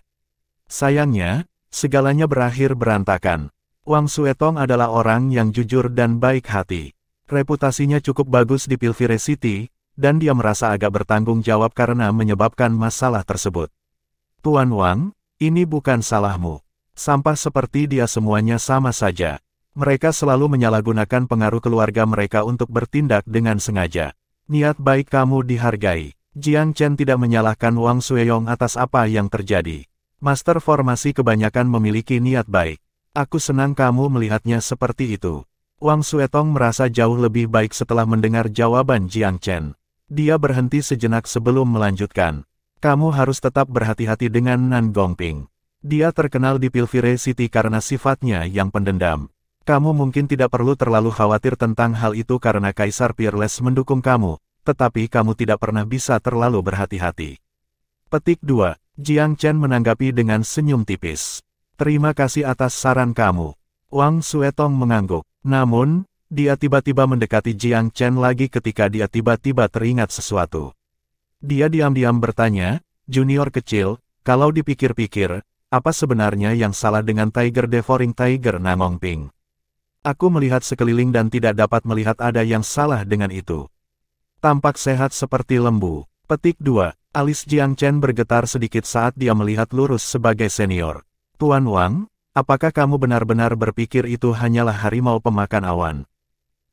[SPEAKER 1] Sayangnya, segalanya berakhir berantakan. Wang Suetong adalah orang yang jujur dan baik hati. Reputasinya cukup bagus di Pilvire City, dan dia merasa agak bertanggung jawab karena menyebabkan masalah tersebut. Tuan Wang, ini bukan salahmu. Sampah seperti dia semuanya sama saja. Mereka selalu menyalahgunakan pengaruh keluarga mereka untuk bertindak dengan sengaja. Niat baik kamu dihargai. Jiang Chen tidak menyalahkan Wang Sueyong atas apa yang terjadi. Master formasi kebanyakan memiliki niat baik. Aku senang kamu melihatnya seperti itu. Wang Suetong merasa jauh lebih baik setelah mendengar jawaban Jiang Chen. Dia berhenti sejenak sebelum melanjutkan. Kamu harus tetap berhati-hati dengan Nan Gongping. Dia terkenal di Pilvire City karena sifatnya yang pendendam. Kamu mungkin tidak perlu terlalu khawatir tentang hal itu karena Kaisar Peerless mendukung kamu, tetapi kamu tidak pernah bisa terlalu berhati-hati. Petik 2. Jiang Chen menanggapi dengan senyum tipis. Terima kasih atas saran kamu. Wang Suetong mengangguk. Namun, dia tiba-tiba mendekati Jiang Chen lagi ketika dia tiba-tiba teringat sesuatu. Dia diam-diam bertanya, junior kecil, kalau dipikir-pikir, apa sebenarnya yang salah dengan Tiger Devouring Tiger Namong Ping? Aku melihat sekeliling dan tidak dapat melihat ada yang salah dengan itu. Tampak sehat seperti lembu. Petik 2. Alis Jiang Chen bergetar sedikit saat dia melihat lurus sebagai senior. Tuan Wang, apakah kamu benar-benar berpikir itu hanyalah harimau pemakan awan?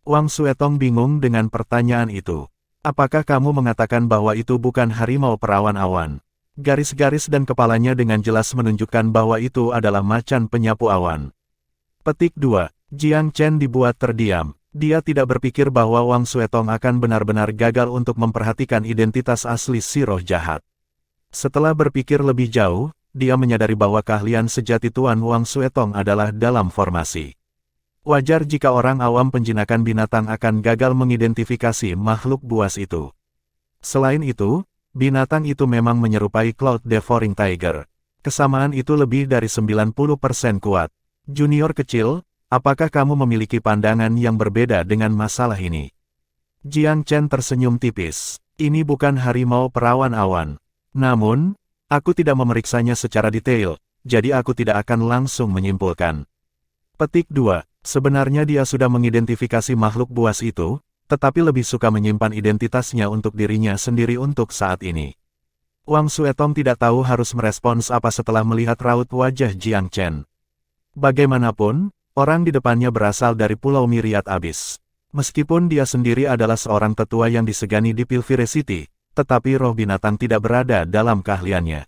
[SPEAKER 1] Wang Suetong bingung dengan pertanyaan itu. Apakah kamu mengatakan bahwa itu bukan harimau perawan awan? Garis-garis dan kepalanya dengan jelas menunjukkan bahwa itu adalah macan penyapu awan. Petik 2. Jiang Chen dibuat terdiam. Dia tidak berpikir bahwa Wang Suetong akan benar-benar gagal untuk memperhatikan identitas asli si roh jahat. Setelah berpikir lebih jauh, dia menyadari bahwa keahlian sejati Tuan Wang Suetong adalah dalam formasi. Wajar jika orang awam penjinakan binatang akan gagal mengidentifikasi makhluk buas itu. Selain itu, binatang itu memang menyerupai Cloud Devouring Tiger. Kesamaan itu lebih dari 90% kuat. Junior kecil, apakah kamu memiliki pandangan yang berbeda dengan masalah ini? Jiang Chen tersenyum tipis. Ini bukan harimau perawan awan. Namun, aku tidak memeriksanya secara detail, jadi aku tidak akan langsung menyimpulkan. Petik 2. Sebenarnya dia sudah mengidentifikasi makhluk buas itu, tetapi lebih suka menyimpan identitasnya untuk dirinya sendiri untuk saat ini. Wang Suetong tidak tahu harus merespons apa setelah melihat raut wajah Jiang Chen. Bagaimanapun, orang di depannya berasal dari Pulau Myriad Abyss. Meskipun dia sendiri adalah seorang tetua yang disegani di Pilvire City, tetapi roh binatang tidak berada dalam keahliannya.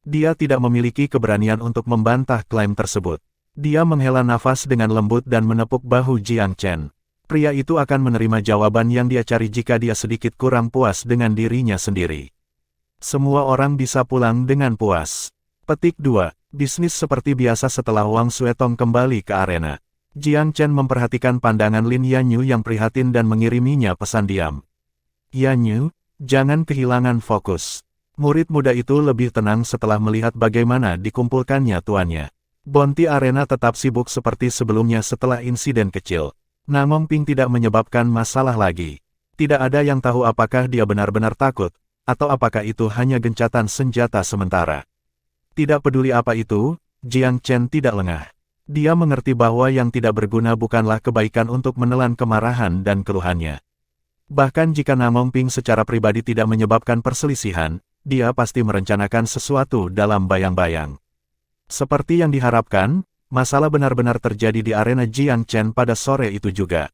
[SPEAKER 1] Dia tidak memiliki keberanian untuk membantah klaim tersebut. Dia menghela nafas dengan lembut dan menepuk bahu Jiang Chen. Pria itu akan menerima jawaban yang dia cari jika dia sedikit kurang puas dengan dirinya sendiri. Semua orang bisa pulang dengan puas. Petik 2. Bisnis seperti biasa setelah Wang Suetong kembali ke arena. Jiang Chen memperhatikan pandangan Lin Yanyu yang prihatin dan mengiriminya pesan diam. Yanyu, jangan kehilangan fokus. Murid muda itu lebih tenang setelah melihat bagaimana dikumpulkannya tuannya. Bonti Arena tetap sibuk seperti sebelumnya setelah insiden kecil. Namong Ping tidak menyebabkan masalah lagi. Tidak ada yang tahu apakah dia benar-benar takut, atau apakah itu hanya gencatan senjata sementara. Tidak peduli apa itu, Jiang Chen tidak lengah. Dia mengerti bahwa yang tidak berguna bukanlah kebaikan untuk menelan kemarahan dan keluhannya. Bahkan jika Namong Ping secara pribadi tidak menyebabkan perselisihan, dia pasti merencanakan sesuatu dalam bayang-bayang. Seperti yang diharapkan, masalah benar-benar terjadi di arena Jiang Chen pada sore itu juga.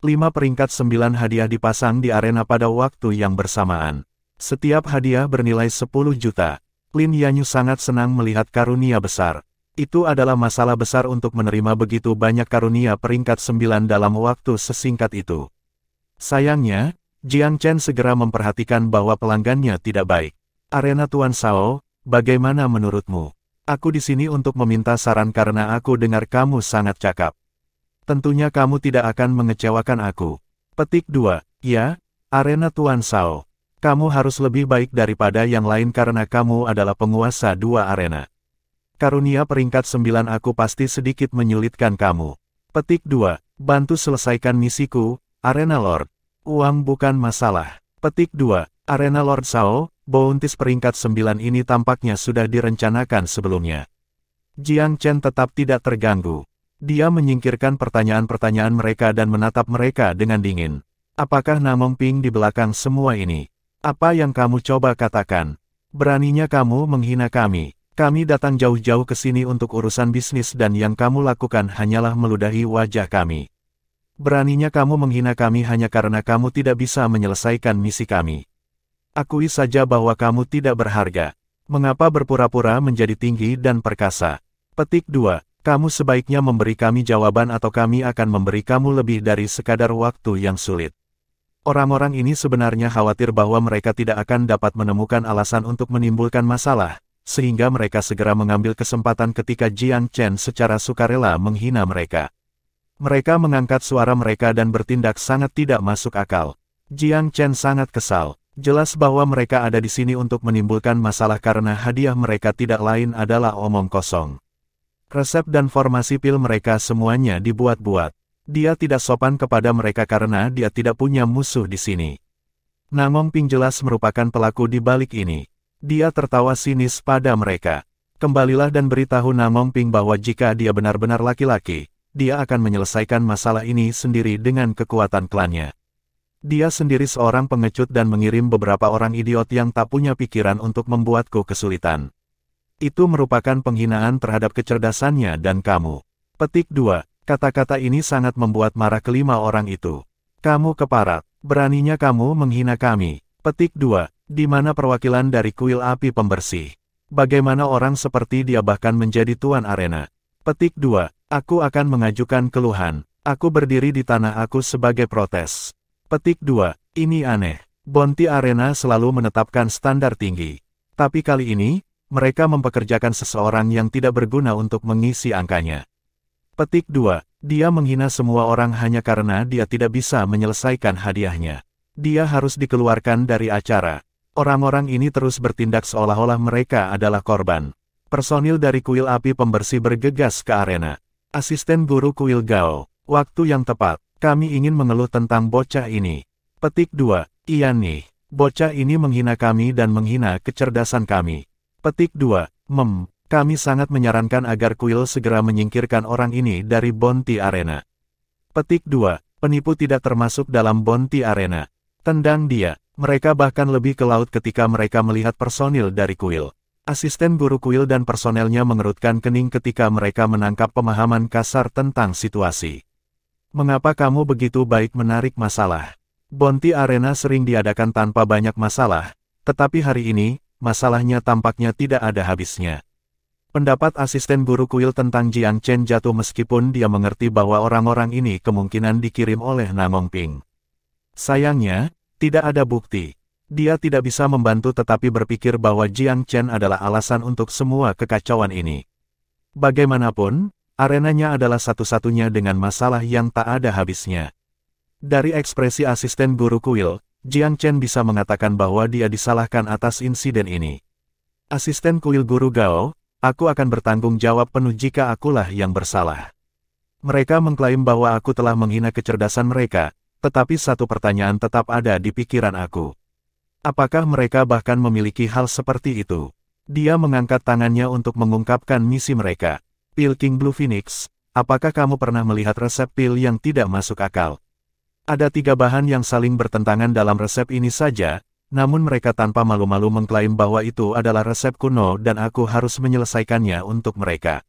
[SPEAKER 1] 5 peringkat 9 hadiah dipasang di arena pada waktu yang bersamaan. Setiap hadiah bernilai 10 juta. Lin Yanyu sangat senang melihat karunia besar. Itu adalah masalah besar untuk menerima begitu banyak karunia peringkat 9 dalam waktu sesingkat itu. Sayangnya, Jiang Chen segera memperhatikan bahwa pelanggannya tidak baik. Arena Tuan Shao, bagaimana menurutmu? Aku di sini untuk meminta saran karena aku dengar kamu sangat cakap. Tentunya kamu tidak akan mengecewakan aku. Petik 2. Ya, Arena Tuan Shao. Kamu harus lebih baik daripada yang lain karena kamu adalah penguasa 2 arena. Karunia peringkat 9 aku pasti sedikit menyulitkan kamu. Petik 2. Bantu selesaikan misiku, Arena Lord. Uang bukan masalah. Petik 2. Arena Lord Shao. Bounties peringkat 9 ini tampaknya sudah direncanakan sebelumnya. Jiang Chen tetap tidak terganggu. Dia menyingkirkan pertanyaan-pertanyaan mereka dan menatap mereka dengan dingin. Apakah Namong Ping di belakang semua ini? Apa yang kamu coba katakan? Beraninya kamu menghina kami. Kami datang jauh-jauh ke sini untuk urusan bisnis dan yang kamu lakukan hanyalah meludahi wajah kami. Beraninya kamu menghina kami hanya karena kamu tidak bisa menyelesaikan misi kami. Akui saja bahwa kamu tidak berharga. Mengapa berpura-pura menjadi tinggi dan perkasa? Petik 2. Kamu sebaiknya memberi kami jawaban atau kami akan memberi kamu lebih dari sekadar waktu yang sulit. Orang-orang ini sebenarnya khawatir bahwa mereka tidak akan dapat menemukan alasan untuk menimbulkan masalah, sehingga mereka segera mengambil kesempatan ketika Jiang Chen secara sukarela menghina mereka. Mereka mengangkat suara mereka dan bertindak sangat tidak masuk akal. Jiang Chen sangat kesal. Jelas bahwa mereka ada di sini untuk menimbulkan masalah karena hadiah mereka tidak lain adalah omong kosong. Resep dan formasi pil mereka semuanya dibuat-buat. Dia tidak sopan kepada mereka karena dia tidak punya musuh di sini. Namong Ping jelas merupakan pelaku di balik ini. Dia tertawa sinis pada mereka. Kembalilah dan beritahu Namong Ping bahwa jika dia benar-benar laki-laki, dia akan menyelesaikan masalah ini sendiri dengan kekuatan klannya. Dia sendiri seorang pengecut dan mengirim beberapa orang idiot yang tak punya pikiran untuk membuatku kesulitan. Itu merupakan penghinaan terhadap kecerdasannya dan kamu. Petik 2. Kata-kata ini sangat membuat marah kelima orang itu. Kamu keparat. Beraninya kamu menghina kami. Petik 2. Di mana perwakilan dari kuil api pembersih? Bagaimana orang seperti dia bahkan menjadi tuan arena? Petik 2. Aku akan mengajukan keluhan. Aku berdiri di tanah aku sebagai protes. Petik 2. Ini aneh. Bonti Arena selalu menetapkan standar tinggi. Tapi kali ini, mereka mempekerjakan seseorang yang tidak berguna untuk mengisi angkanya. Petik 2. Dia menghina semua orang hanya karena dia tidak bisa menyelesaikan hadiahnya. Dia harus dikeluarkan dari acara. Orang-orang ini terus bertindak seolah-olah mereka adalah korban. Personil dari kuil api pembersih bergegas ke arena. Asisten guru kuil Gao. Waktu yang tepat. Kami ingin mengeluh tentang bocah ini. Petik 2. Iya nih. Bocah ini menghina kami dan menghina kecerdasan kami. Petik 2. Kami sangat menyarankan agar kuil segera menyingkirkan orang ini dari Bounty Arena. Petik 2. Penipu tidak termasuk dalam Bounty Arena. Tendang dia. Mereka bahkan lebih ke laut ketika mereka melihat personil dari kuil. Asisten guru kuil dan personelnya mengerutkan kening ketika mereka menangkap pemahaman kasar tentang situasi. Mengapa kamu begitu baik menarik masalah? Bounty Arena sering diadakan tanpa banyak masalah, tetapi hari ini, masalahnya tampaknya tidak ada habisnya. Pendapat asisten guru kuil tentang Jiang Chen jatuh meskipun dia mengerti bahwa orang-orang ini kemungkinan dikirim oleh Namong Ping. Sayangnya, tidak ada bukti. Dia tidak bisa membantu tetapi berpikir bahwa Jiang Chen adalah alasan untuk semua kekacauan ini. Bagaimanapun, arenanya adalah satu-satunya dengan masalah yang tak ada habisnya. Dari ekspresi asisten guru kuil, Jiang Chen bisa mengatakan bahwa dia disalahkan atas insiden ini. Asisten kuil guru Gao, aku akan bertanggung jawab penuh jika akulah yang bersalah. Mereka mengklaim bahwa aku telah menghina kecerdasan mereka, tetapi satu pertanyaan tetap ada di pikiran aku. Apakah mereka bahkan memiliki hal seperti itu? Dia mengangkat tangannya untuk mengungkapkan misi mereka. Pil King Blue Phoenix, apakah kamu pernah melihat resep pil yang tidak masuk akal? Ada 3 bahan yang saling bertentangan dalam resep ini saja, namun mereka tanpa malu-malu mengklaim bahwa itu adalah resep kuno dan aku harus menyelesaikannya untuk mereka.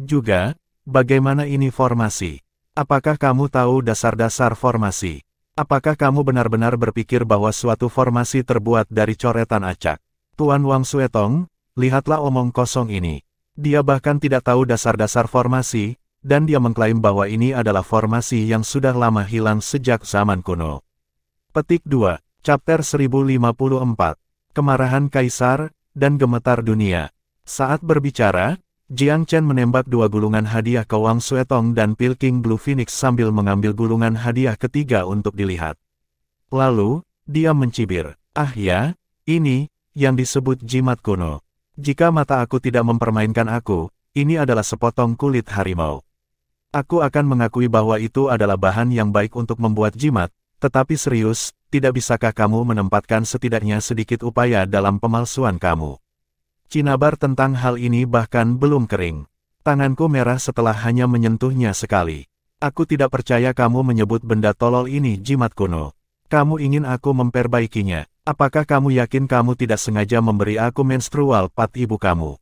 [SPEAKER 1] Juga, bagaimana ini formasi? Apakah kamu tahu dasar-dasar formasi? Apakah kamu benar-benar berpikir bahwa suatu formasi terbuat dari coretan acak? Tuan Wang Suetong, lihatlah omong kosong ini. Dia bahkan tidak tahu dasar-dasar formasi, dan dia mengklaim bahwa ini adalah formasi yang sudah lama hilang sejak zaman kuno. Petik 2, Chapter 1054, Kemarahan Kaisar, dan Gemetar Dunia. Saat berbicara, Jiang Chen menembak 2 gulungan hadiah ke Wang Suetong dan Pil King Blue Phoenix sambil mengambil gulungan hadiah ketiga untuk dilihat. Lalu, dia mencibir, "Ah ya, ini, yang disebut jimat kuno. Jika mata aku tidak mempermainkan aku, ini adalah sepotong kulit harimau. Aku akan mengakui bahwa itu adalah bahan yang baik untuk membuat jimat, tetapi serius, tidak bisakah kamu menempatkan setidaknya sedikit upaya dalam pemalsuan kamu?" Cinabar tentang hal ini bahkan belum kering. Tanganku merah setelah hanya menyentuhnya sekali. Aku tidak percaya kamu menyebut benda tolol ini jimat kuno. Kamu ingin aku memperbaikinya. Apakah kamu yakin kamu tidak sengaja memberi aku menstrual pad ibu kamu?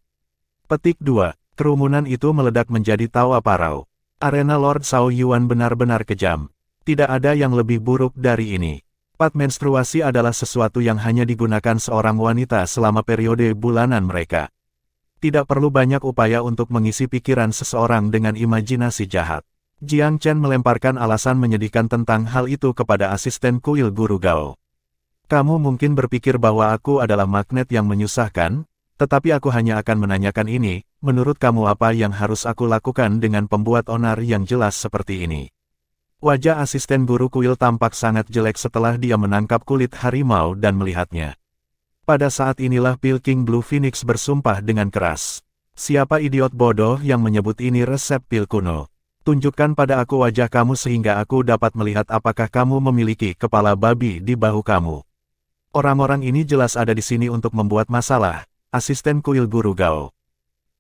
[SPEAKER 1] Petik 2. Kerumunan itu meledak menjadi tawa parau. Arena Lord Shao Yuan benar-benar kejam. Tidak ada yang lebih buruk dari ini. Pad menstruasi adalah sesuatu yang hanya digunakan seorang wanita selama periode bulanan mereka. Tidak perlu banyak upaya untuk mengisi pikiran seseorang dengan imajinasi jahat. Jiang Chen melemparkan alasan menyedihkan tentang hal itu kepada asisten kuil guru Gao. Kamu mungkin berpikir bahwa aku adalah magnet yang menyusahkan, tetapi aku hanya akan menanyakan ini, menurut kamu apa yang harus aku lakukan dengan pembuat onar yang jelas seperti ini? Wajah asisten guru kuil tampak sangat jelek setelah dia menangkap kulit harimau dan melihatnya. Pada saat inilah Pil King Blue Phoenix bersumpah dengan keras. Siapa idiot bodoh yang menyebut ini resep pil kuno? Tunjukkan pada aku wajah kamu sehingga aku dapat melihat apakah kamu memiliki kepala babi di bahu kamu. Orang-orang ini jelas ada di sini untuk membuat masalah, asisten kuil guru Gao.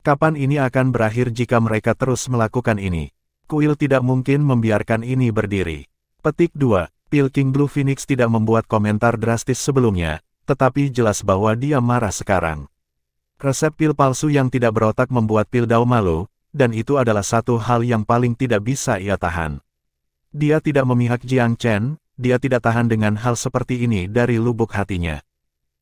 [SPEAKER 1] Kapan ini akan berakhir jika mereka terus melakukan ini? Kuil tidak mungkin membiarkan ini berdiri. Petik 2. Pil King Blue Phoenix tidak membuat komentar drastis sebelumnya, tetapi jelas bahwa dia marah sekarang. Resep pil palsu yang tidak berotak membuat Pil Dao malu, dan itu adalah satu hal yang paling tidak bisa ia tahan. Dia tidak memihak Jiang Chen, dia tidak tahan dengan hal seperti ini dari lubuk hatinya.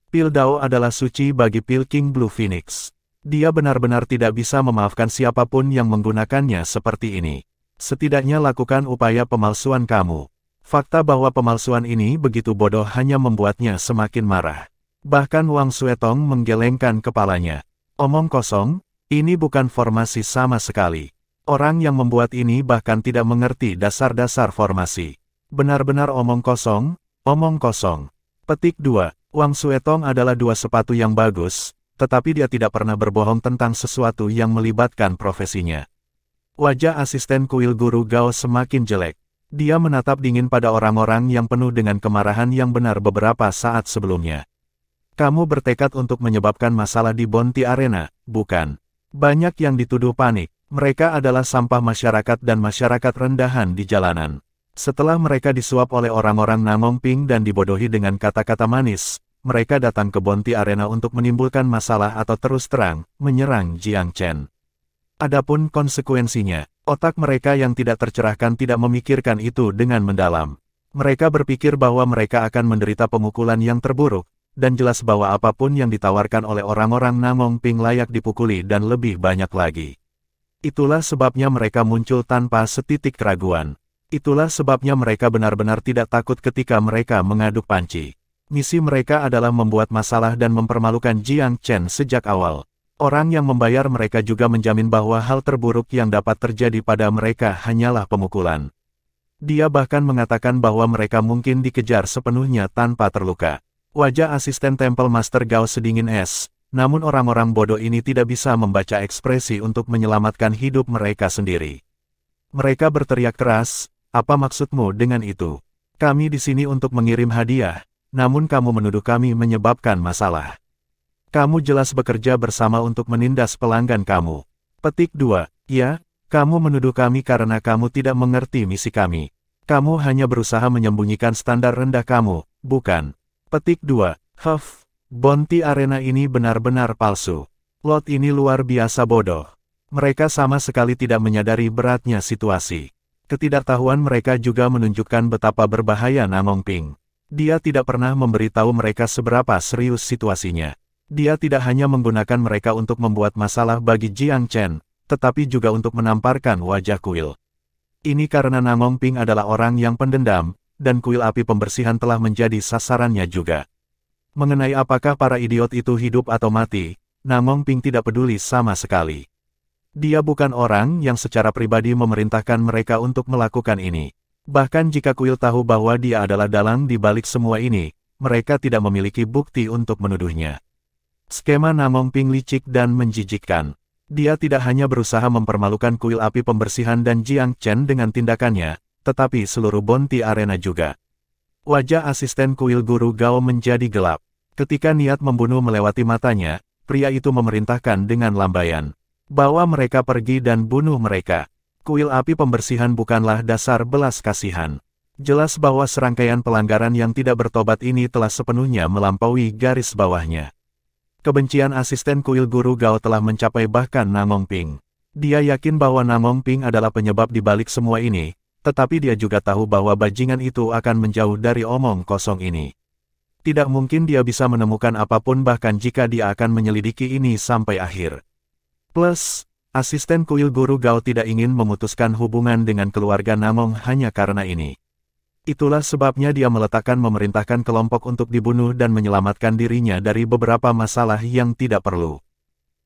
[SPEAKER 1] Pil Dao adalah suci bagi Pil King Blue Phoenix. Dia benar-benar tidak bisa memaafkan siapapun yang menggunakannya seperti ini. Setidaknya lakukan upaya pemalsuan kamu. Fakta bahwa pemalsuan ini begitu bodoh hanya membuatnya semakin marah. Bahkan Wang Suetong menggelengkan kepalanya. Omong kosong, ini bukan formasi sama sekali. Orang yang membuat ini bahkan tidak mengerti dasar-dasar formasi. Benar-benar omong kosong, omong kosong. Petik 2. Wang Suetong adalah dua sepatu yang bagus, tetapi dia tidak pernah berbohong tentang sesuatu yang melibatkan profesinya. Wajah asisten kuil guru Gao semakin jelek. Dia menatap dingin pada orang-orang yang penuh dengan kemarahan yang benar beberapa saat sebelumnya. Kamu bertekad untuk menyebabkan masalah di Bounty Arena, bukan? Banyak yang dituduh panik. Mereka adalah sampah masyarakat dan masyarakat rendahan di jalanan. Setelah mereka disuap oleh orang-orang Namongping dan dibodohi dengan kata-kata manis, mereka datang ke Bounty Arena untuk menimbulkan masalah atau terus terang, menyerang Jiang Chen. Adapun konsekuensinya, otak mereka yang tidak tercerahkan tidak memikirkan itu dengan mendalam. Mereka berpikir bahwa mereka akan menderita pemukulan yang terburuk, dan jelas bahwa apapun yang ditawarkan oleh orang-orang Namongping layak dipukuli dan lebih banyak lagi. Itulah sebabnya mereka muncul tanpa setitik keraguan. Itulah sebabnya mereka benar-benar tidak takut ketika mereka mengaduk panci. Misi mereka adalah membuat masalah dan mempermalukan Jiang Chen sejak awal. Orang yang membayar mereka juga menjamin bahwa hal terburuk yang dapat terjadi pada mereka hanyalah pemukulan. Dia bahkan mengatakan bahwa mereka mungkin dikejar sepenuhnya tanpa terluka. Wajah asisten Temple Master Gao sedingin es, namun orang-orang bodoh ini tidak bisa membaca ekspresi untuk menyelamatkan hidup mereka sendiri. Mereka berteriak keras, "Apa maksudmu dengan itu? Kami di sini untuk mengirim hadiah, namun kamu menuduh kami menyebabkan masalah. Kamu jelas bekerja bersama untuk menindas pelanggan kamu." Petik 2. Ya, kamu menuduh kami karena kamu tidak mengerti misi kami. Kamu hanya berusaha menyembunyikan standar rendah kamu, bukan? Petik 2. Bounty Arena ini benar-benar palsu. Lot ini luar biasa bodoh. Mereka sama sekali tidak menyadari beratnya situasi. Ketidaktahuan mereka juga menunjukkan betapa berbahaya Namongping. Dia tidak pernah memberitahu mereka seberapa serius situasinya. Dia tidak hanya menggunakan mereka untuk membuat masalah bagi Jiang Chen, tetapi juga untuk menamparkan wajah kuil. Ini karena Namongping adalah orang yang pendendam, dan kuil api pembersihan telah menjadi sasarannya juga. Mengenai apakah para idiot itu hidup atau mati, Namongping tidak peduli sama sekali. Dia bukan orang yang secara pribadi memerintahkan mereka untuk melakukan ini. Bahkan jika kuil tahu bahwa dia adalah dalang di balik semua ini, mereka tidak memiliki bukti untuk menuduhnya. Skema Namongping licik dan menjijikkan. Dia tidak hanya berusaha mempermalukan kuil api pembersihan dan Jiang Chen dengan tindakannya, tetapi seluruh Bounty Arena juga. Wajah asisten kuil guru Gao menjadi gelap. Ketika niat membunuh melewati matanya, pria itu memerintahkan dengan lambaian. Bawa mereka pergi dan bunuh mereka. Kuil api pembersihan bukanlah dasar belas kasihan. Jelas bahwa serangkaian pelanggaran yang tidak bertobat ini telah sepenuhnya melampaui garis bawahnya. Kebencian asisten kuil guru Gao telah mencapai bahkan Namongping. Dia yakin bahwa Namongping adalah penyebab di balik semua ini, tetapi dia juga tahu bahwa bajingan itu akan menjauh dari omong kosong ini. Tidak mungkin dia bisa menemukan apapun bahkan jika dia akan menyelidiki ini sampai akhir. Plus, asisten kuil guru Gao tidak ingin memutuskan hubungan dengan keluarga Namong hanya karena ini. Itulah sebabnya dia memerintahkan kelompok untuk dibunuh dan menyelamatkan dirinya dari beberapa masalah yang tidak perlu.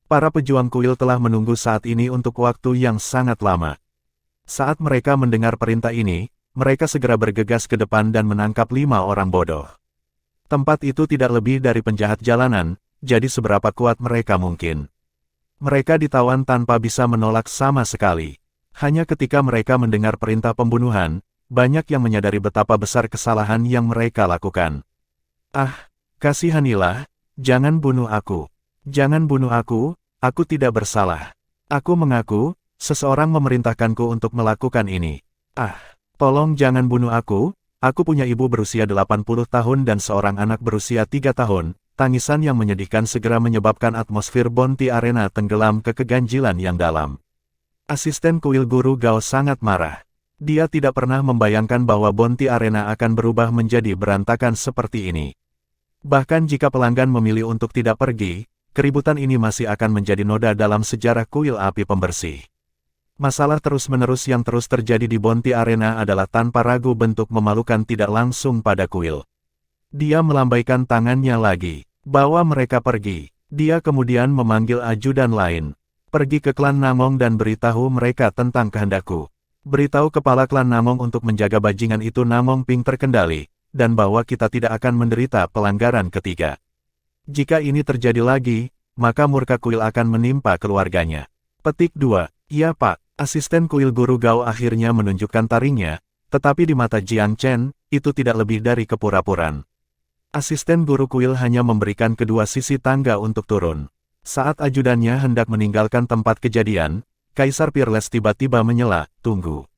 [SPEAKER 1] Para pejuang kuil telah menunggu saat ini untuk waktu yang sangat lama. Saat mereka mendengar perintah ini, mereka segera bergegas ke depan dan menangkap 5 orang bodoh. Tempat itu tidak lebih dari penjahat jalanan, jadi seberapa kuat mereka mungkin. Mereka ditawan tanpa bisa menolak sama sekali. Hanya ketika mereka mendengar perintah pembunuhan, banyak yang menyadari betapa besar kesalahan yang mereka lakukan. "Ah, kasihanilah, jangan bunuh aku. Jangan bunuh aku tidak bersalah. Aku mengaku, seseorang memerintahkanku untuk melakukan ini. Ah, tolong jangan bunuh aku punya ibu berusia 80 tahun dan seorang anak berusia 3 tahun. Tangisan yang menyedihkan segera menyebabkan atmosfer Bounty Arena tenggelam ke keganjilan yang dalam. Asisten kuil guru Gao sangat marah. Dia tidak pernah membayangkan bahwa Bounty Arena akan berubah menjadi berantakan seperti ini. Bahkan jika pelanggan memilih untuk tidak pergi, keributan ini masih akan menjadi noda dalam sejarah kuil api pembersih. Masalah terus-menerus yang terus terjadi di Bounty Arena adalah tanpa ragu bentuk memalukan tidak langsung pada kuil. Dia melambaikan tangannya lagi. Bawa mereka pergi. Dia kemudian memanggil ajudan lain. Pergi ke klan Namong dan beritahu mereka tentang kehendakku. Beritahu kepala klan Namong untuk menjaga bajingan itu Namongping terkendali. dan bahwa kita tidak akan menderita pelanggaran ketiga. Jika ini terjadi lagi, maka murka kuil akan menimpa keluarganya. Petik 2. Iya Pak, asisten kuil guru Gao akhirnya menunjukkan taringnya, tetapi di mata Jiang Chen, itu tidak lebih dari kepura-puraan. Asisten guru kuil hanya memberikan kedua sisi tangga untuk turun. Saat ajudannya hendak meninggalkan tempat kejadian, Kaisar Peerless tiba-tiba menyela, "Tunggu."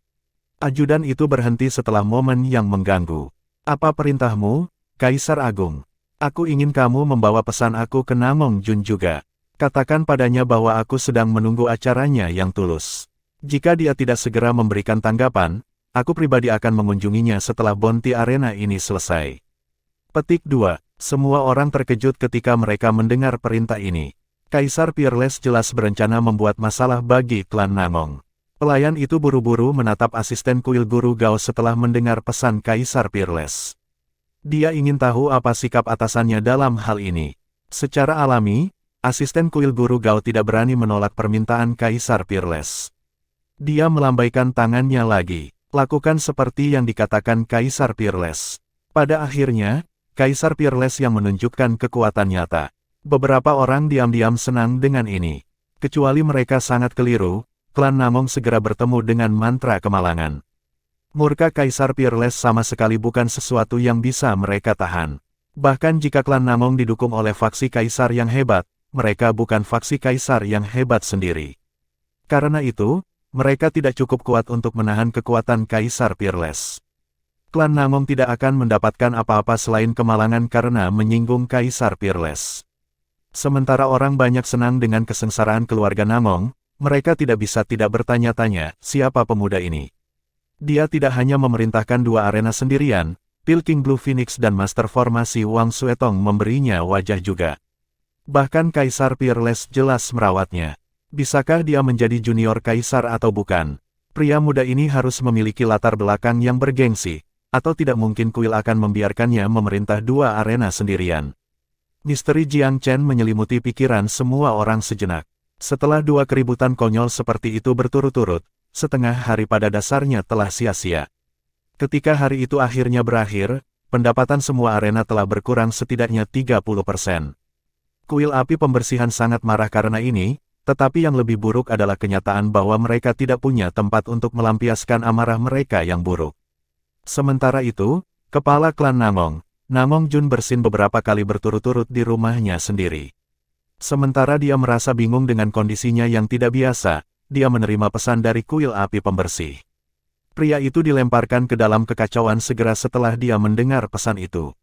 [SPEAKER 1] Ajudan itu berhenti setelah momen yang mengganggu. "Apa perintahmu, Kaisar Agung? Aku ingin kamu membawa pesan aku ke Namong Jun juga. Katakan padanya bahwa aku sedang menunggu acaranya yang tulus. Jika dia tidak segera memberikan tanggapan, aku pribadi akan mengunjunginya setelah Bounty Arena ini selesai." Petik 2. Semua orang terkejut ketika mereka mendengar perintah ini. Kaisar Peerless jelas berencana membuat masalah bagi klan Namong. Pelayan itu buru-buru menatap asisten kuil guru Gao setelah mendengar pesan Kaisar Peerless. Dia ingin tahu apa sikap atasannya dalam hal ini. Secara alami, asisten kuil guru Gao tidak berani menolak permintaan Kaisar Peerless. Dia melambaikan tangannya lagi. Lakukan seperti yang dikatakan Kaisar Peerless. Pada akhirnya, Kaisar Peerless yang menunjukkan kekuatan nyata. Beberapa orang diam-diam senang dengan ini. Kecuali mereka sangat keliru, klan Namong segera bertemu dengan mantra kemalangan. Murka Kaisar Peerless sama sekali bukan sesuatu yang bisa mereka tahan. Bahkan jika klan Namong didukung oleh faksi Kaisar yang hebat, mereka bukan faksi Kaisar yang hebat sendiri. Karena itu, mereka tidak cukup kuat untuk menahan kekuatan Kaisar Peerless. Klan Namong tidak akan mendapatkan apa-apa selain kemalangan karena menyinggung Kaisar Peerless. Sementara orang banyak senang dengan kesengsaraan keluarga Namong, mereka tidak bisa tidak bertanya-tanya, siapa pemuda ini? Dia tidak hanya memerintahkan dua arena sendirian, Pil King Blue Phoenix dan Master Formasi Wang Suetong memberinya wajah juga. Bahkan Kaisar Peerless jelas merawatnya. Bisakah dia menjadi junior Kaisar atau bukan? Pria muda ini harus memiliki latar belakang yang bergengsi, atau tidak mungkin kuil akan membiarkannya memerintah dua arena sendirian. Misteri Jiang Chen menyelimuti pikiran semua orang sejenak. Setelah dua keributan konyol seperti itu berturut-turut, setengah hari pada dasarnya telah sia-sia. Ketika hari itu akhirnya berakhir, pendapatan semua arena telah berkurang setidaknya 30%. Kuil api pembersihan sangat marah karena ini, tetapi yang lebih buruk adalah kenyataan bahwa mereka tidak punya tempat untuk melampiaskan amarah mereka yang buruk. Sementara itu, kepala klan Namong, Namong Jun bersin beberapa kali berturut-turut di rumahnya sendiri. Sementara dia merasa bingung dengan kondisinya yang tidak biasa, dia menerima pesan dari kuil api pembersih. Pria itu dilemparkan ke dalam kekacauan segera setelah dia mendengar pesan itu.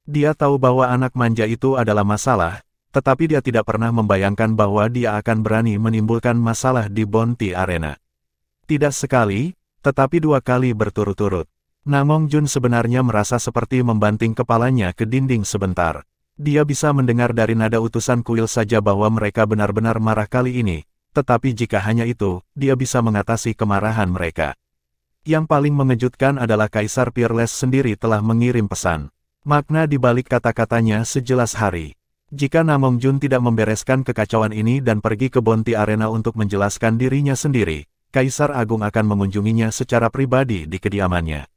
[SPEAKER 1] Dia tahu bahwa anak manja itu adalah masalah, tetapi dia tidak pernah membayangkan bahwa dia akan berani menimbulkan masalah di Bounty Arena. Tidak sekali, tetapi dua kali berturut-turut. Namong Jun sebenarnya merasa seperti membanting kepalanya ke dinding sebentar. Dia bisa mendengar dari nada utusan kuil saja bahwa mereka benar-benar marah kali ini, tetapi jika hanya itu, dia bisa mengatasi kemarahan mereka. Yang paling mengejutkan adalah Kaisar Peerless sendiri telah mengirim pesan. Makna di balik kata-katanya sejelas hari. Jika Namong Jun tidak membereskan kekacauan ini dan pergi ke Bounty Arena untuk menjelaskan dirinya sendiri, Kaisar Agung akan mengunjunginya secara pribadi di kediamannya.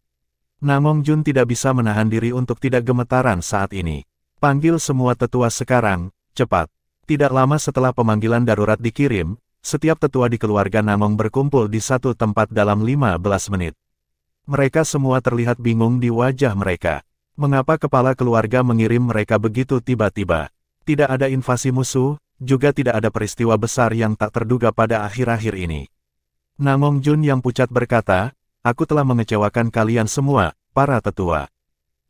[SPEAKER 1] Namong Jun tidak bisa menahan diri untuk tidak gemetaran saat ini. Panggil semua tetua sekarang, cepat. Tidak lama setelah pemanggilan darurat dikirim, setiap tetua di keluarga Namong berkumpul di satu tempat dalam 15 menit. Mereka semua terlihat bingung di wajah mereka. Mengapa kepala keluarga mengirim mereka begitu tiba-tiba? Tidak ada invasi musuh, juga tidak ada peristiwa besar yang tak terduga pada akhir-akhir ini. Namong Jun yang pucat berkata, "Aku telah mengecewakan kalian semua, para tetua.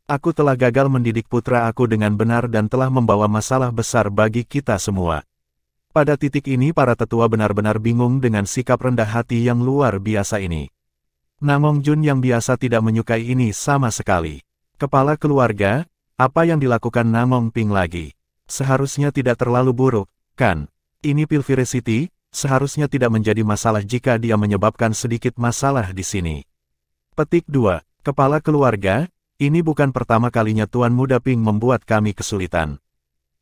[SPEAKER 1] Aku telah gagal mendidik putra aku dengan benar dan telah membawa masalah besar bagi kita semua." Pada titik ini para tetua benar-benar bingung dengan sikap rendah hati yang luar biasa ini. Namong Jun yang biasa tidak menyukai ini sama sekali. Kepala keluarga, apa yang dilakukan Namong Ping lagi? Seharusnya tidak terlalu buruk, kan? Ini Pilfire City, seharusnya tidak menjadi masalah jika dia menyebabkan sedikit masalah di sini. Petik 2. Kepala keluarga, ini bukan pertama kalinya Tuan Muda Ping membuat kami kesulitan.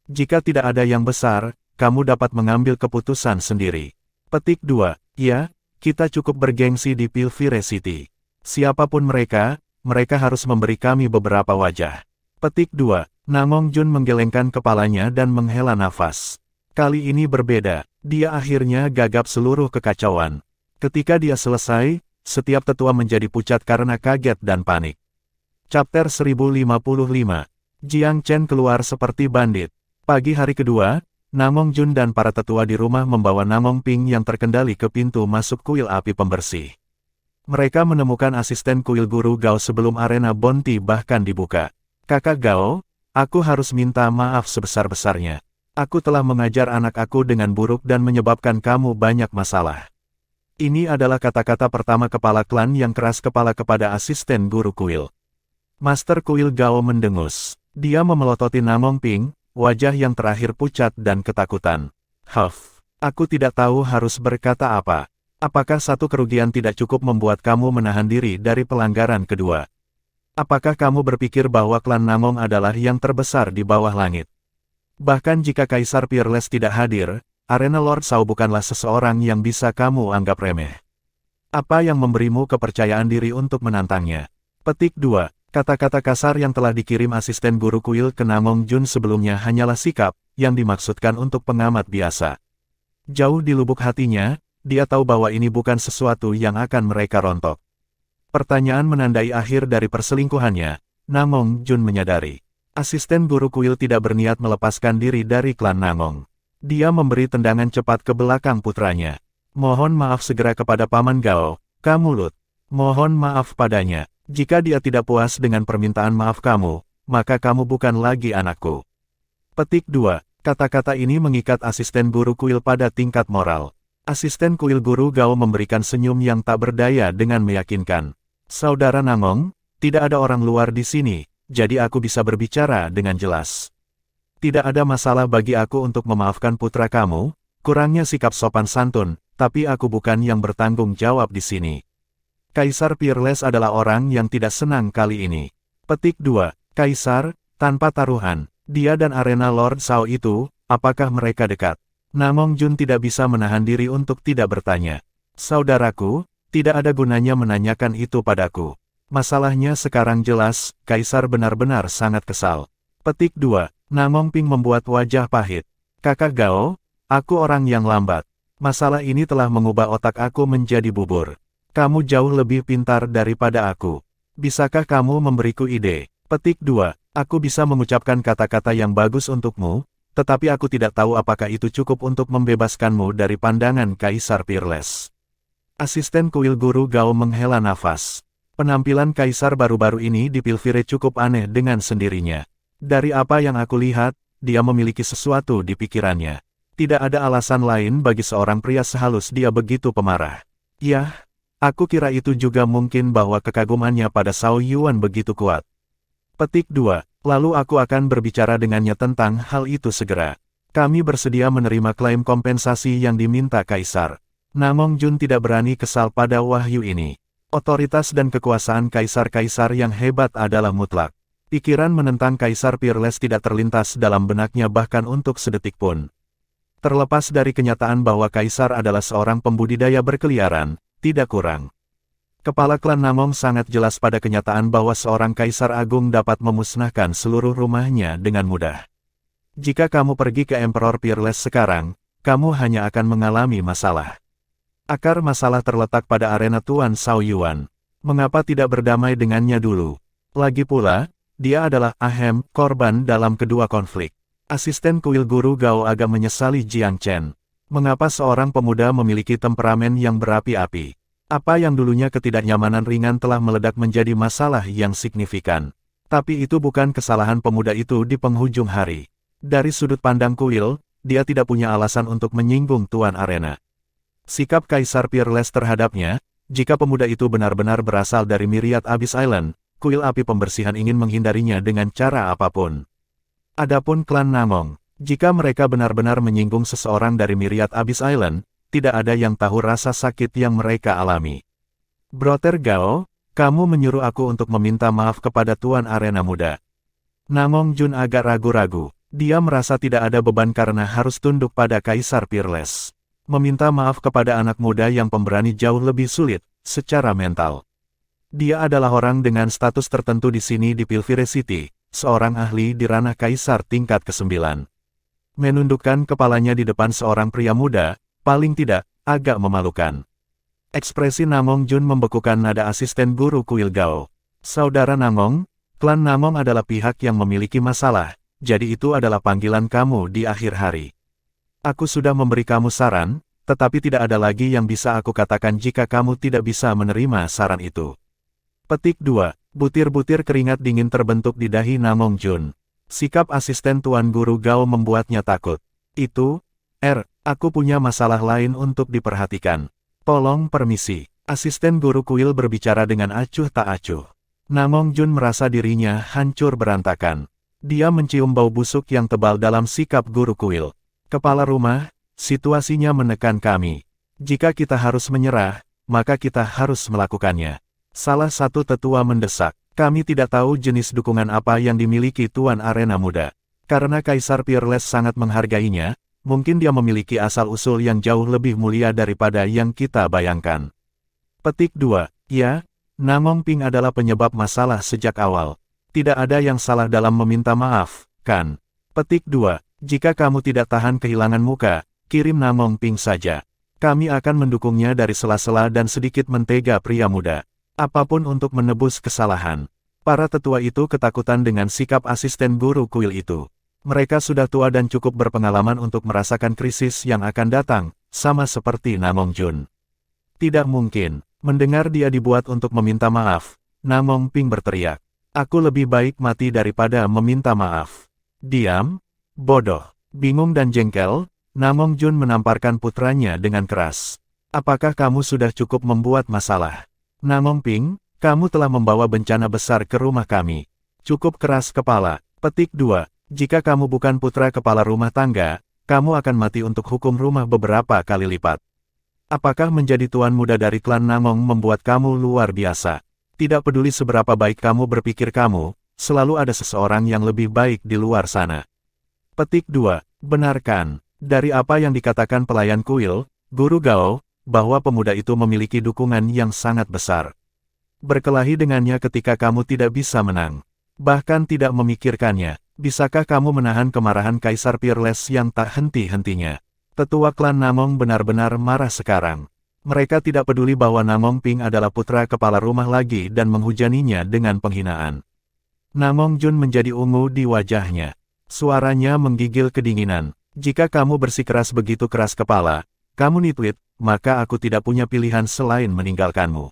[SPEAKER 1] Jika tidak ada yang besar, kamu dapat mengambil keputusan sendiri. Petik 2. Ya, kita cukup bergengsi di Pilfire City. Siapapun mereka, mereka harus memberi kami beberapa wajah. Petik 2. Namong Jun menggelengkan kepalanya dan menghela nafas. Kali ini berbeda, dia akhirnya gagap seluruh kekacauan. Ketika dia selesai, setiap tetua menjadi pucat karena kaget dan panik. Chapter 1055. Jiang Chen keluar seperti bandit. Pagi hari kedua, Namong Jun dan para tetua di rumah membawa Namong Ping yang terkendali ke pintu masuk kuil api pembersih. Mereka menemukan asisten kuil guru Gao sebelum arena Bonti bahkan dibuka. Kakak Gao, aku harus minta maaf sebesar-besarnya. Aku telah mengajar anak aku dengan buruk dan menyebabkan kamu banyak masalah. Ini adalah kata-kata pertama kepala klan yang keras kepala kepada asisten guru kuil. Master kuil Gao mendengus. Dia memelototi Namong Ping, wajah yang terakhir pucat dan ketakutan. Huff, aku tidak tahu harus berkata apa. Apakah satu kerugian tidak cukup membuat kamu menahan diri dari pelanggaran kedua? Apakah kamu berpikir bahwa klan Namong adalah yang terbesar di bawah langit? Bahkan jika Kaisar Peerless tidak hadir, Arena Lord Shao bukanlah seseorang yang bisa kamu anggap remeh. Apa yang memberimu kepercayaan diri untuk menantangnya? Petik 2. Kata-kata kasar yang telah dikirim asisten guru kuil ke Namong Jun sebelumnya hanyalah sikap, yang dimaksudkan untuk pengamat biasa. Jauh di lubuk hatinya, dia tahu bahwa ini bukan sesuatu yang akan mereka rontok. Pertanyaan menandai akhir dari perselingkuhannya, Namong Jun menyadari. Asisten guru kuil tidak berniat melepaskan diri dari klan Namong. Dia memberi tendangan cepat ke belakang putranya. Mohon maaf segera kepada Paman Gao, kamu Lut. Mohon maaf padanya. Jika dia tidak puas dengan permintaan maaf kamu, maka kamu bukan lagi anakku. Petik 2. Kata-kata ini mengikat asisten guru kuil pada tingkat moral. Asisten kuil guru Gao memberikan senyum yang tak berdaya dengan meyakinkan. Saudara Namong, tidak ada orang luar di sini, jadi aku bisa berbicara dengan jelas. Tidak ada masalah bagi aku untuk memaafkan putra kamu, kurangnya sikap sopan santun, tapi aku bukan yang bertanggung jawab di sini. Kaisar Peerless adalah orang yang tidak senang kali ini. Petik 2. Kaisar, tanpa taruhan, dia dan Arena Lord Shao itu, apakah mereka dekat? Namong Jun tidak bisa menahan diri untuk tidak bertanya. Saudaraku, tidak ada gunanya menanyakan itu padaku. Masalahnya sekarang jelas, Kaisar benar-benar sangat kesal. Petik 2. Namong Ping membuat wajah pahit. Kakak Gao, aku orang yang lambat. Masalah ini telah mengubah otak aku menjadi bubur. Kamu jauh lebih pintar daripada aku. Bisakah kamu memberiku ide? Petik 2. Aku bisa mengucapkan kata-kata yang bagus untukmu, tetapi aku tidak tahu apakah itu cukup untuk membebaskanmu dari pandangan Kaisar Peerless. Asisten kuil guru Gao menghela nafas. Penampilan Kaisar baru-baru ini di Pilvire cukup aneh dengan sendirinya. Dari apa yang aku lihat, dia memiliki sesuatu di pikirannya. Tidak ada alasan lain bagi seorang pria sehalus dia begitu pemarah. Yah, aku kira itu juga mungkin bahwa kekagumannya pada Shao Yuan begitu kuat. Petik 2. Lalu aku akan berbicara dengannya tentang hal itu segera. Kami bersedia menerima klaim kompensasi yang diminta Kaisar. Namong Jun tidak berani kesal pada wahyu ini. Otoritas dan kekuasaan kaisar-kaisar yang hebat adalah mutlak. Pikiran menentang Kaisar Peerless tidak terlintas dalam benaknya bahkan untuk sedetik pun. Terlepas dari kenyataan bahwa Kaisar adalah seorang pembudidaya berkeliaran, tidak kurang. Kepala klan Namong sangat jelas pada kenyataan bahwa seorang Kaisar Agung dapat memusnahkan seluruh rumahnya dengan mudah. Jika kamu pergi ke Emperor Peerless sekarang, kamu hanya akan mengalami masalah. Akar masalah terletak pada arena Tuan Shao Yuan. Mengapa tidak berdamai dengannya dulu? Lagi pula, dia adalah korban dalam kedua konflik. Asisten kuil guru Gao agak menyesali Jiang Chen. Mengapa seorang pemuda memiliki temperamen yang berapi-api? Apa yang dulunya ketidaknyamanan ringan telah meledak menjadi masalah yang signifikan. Tapi itu bukan kesalahan pemuda itu di penghujung hari. Dari sudut pandang kuil, dia tidak punya alasan untuk menyinggung Tuan Arena. Sikap Kaisar Peerless terhadapnya, jika pemuda itu benar-benar berasal dari Myriad Abyss Island, kuil api pembersihan ingin menghindarinya dengan cara apapun. Adapun klan Namong, jika mereka benar-benar menyinggung seseorang dari Myriad Abyss Island, tidak ada yang tahu rasa sakit yang mereka alami. Brother Gao, kamu menyuruh aku untuk meminta maaf kepada Tuan Arena Muda. Namong Jun agak ragu-ragu. Dia merasa tidak ada beban karena harus tunduk pada Kaisar Peerless. Meminta maaf kepada anak muda yang pemberani jauh lebih sulit, secara mental. Dia adalah orang dengan status tertentu di sini di Pilvire City, seorang ahli di ranah kaisar tingkat ke-9. Menundukkan kepalanya di depan seorang pria muda, paling tidak, agak memalukan. Ekspresi Namong Jun membekukan nada asisten guru kuil Gao. Saudara Namong, klan Namong adalah pihak yang memiliki masalah, jadi itu adalah panggilan kamu di akhir hari. Aku sudah memberi kamu saran, tetapi tidak ada lagi yang bisa aku katakan jika kamu tidak bisa menerima saran itu. Petik 2. Butir-butir keringat dingin terbentuk di dahi Namong Jun. Sikap asisten Tuan Guru Gao membuatnya takut. Itu, aku punya masalah lain untuk diperhatikan. Tolong permisi. Asisten guru kuil berbicara dengan acuh tak acuh. Namong Jun merasa dirinya hancur berantakan. Dia mencium bau busuk yang tebal dalam sikap guru kuil. Kepala rumah, situasinya menekan kami. Jika kita harus menyerah, maka kita harus melakukannya. Salah satu tetua mendesak. Kami tidak tahu jenis dukungan apa yang dimiliki Tuan Arena Muda. Karena Kaisar Peerless sangat menghargainya, mungkin dia memiliki asal-usul yang jauh lebih mulia daripada yang kita bayangkan. Petik 2. Ya, Namong Ping adalah penyebab masalah sejak awal. Tidak ada yang salah dalam meminta maaf, kan? Petik 2. Jika kamu tidak tahan kehilangan muka, kirim Namong Ping saja. Kami akan mendukungnya dari sela-sela dan sedikit mentega pria muda. Apapun untuk menebus kesalahan. Para tetua itu ketakutan dengan sikap asisten guru kuil itu. Mereka sudah tua dan cukup berpengalaman untuk merasakan krisis yang akan datang, sama seperti Namong Jun. Tidak mungkin. Mendengar dia dibuat untuk meminta maaf, Namong Ping berteriak. Aku lebih baik mati daripada meminta maaf. Diam, bodoh. Bingung dan jengkel, Namong Jun menamparkan putranya dengan keras. Apakah kamu sudah cukup membuat masalah? Namong Ping, kamu telah membawa bencana besar ke rumah kami. Cukup keras kepala. Petik 2. Jika kamu bukan putra kepala rumah tangga, kamu akan mati untuk hukum rumah beberapa kali lipat. Apakah menjadi tuan muda dari klan Namong membuat kamu luar biasa? Tidak peduli seberapa baik kamu berpikir kamu, selalu ada seseorang yang lebih baik di luar sana. Petik 2. Benarkan, dari apa yang dikatakan pelayan kuil, Guru Gao, bahwa pemuda itu memiliki dukungan yang sangat besar. Berkelahi dengannya ketika kamu tidak bisa menang. Bahkan tidak memikirkannya. Bisakah kamu menahan kemarahan Kaisar Peerless yang tak henti-hentinya? Tetua klan Namong benar-benar marah sekarang. Mereka tidak peduli bahwa Namong Ping adalah putra kepala rumah lagi dan menghujaninya dengan penghinaan. Namong Jun menjadi ungu di wajahnya. Suaranya menggigil kedinginan. Jika kamu bersikeras begitu keras kepala, kamu nitwit, maka aku tidak punya pilihan selain meninggalkanmu.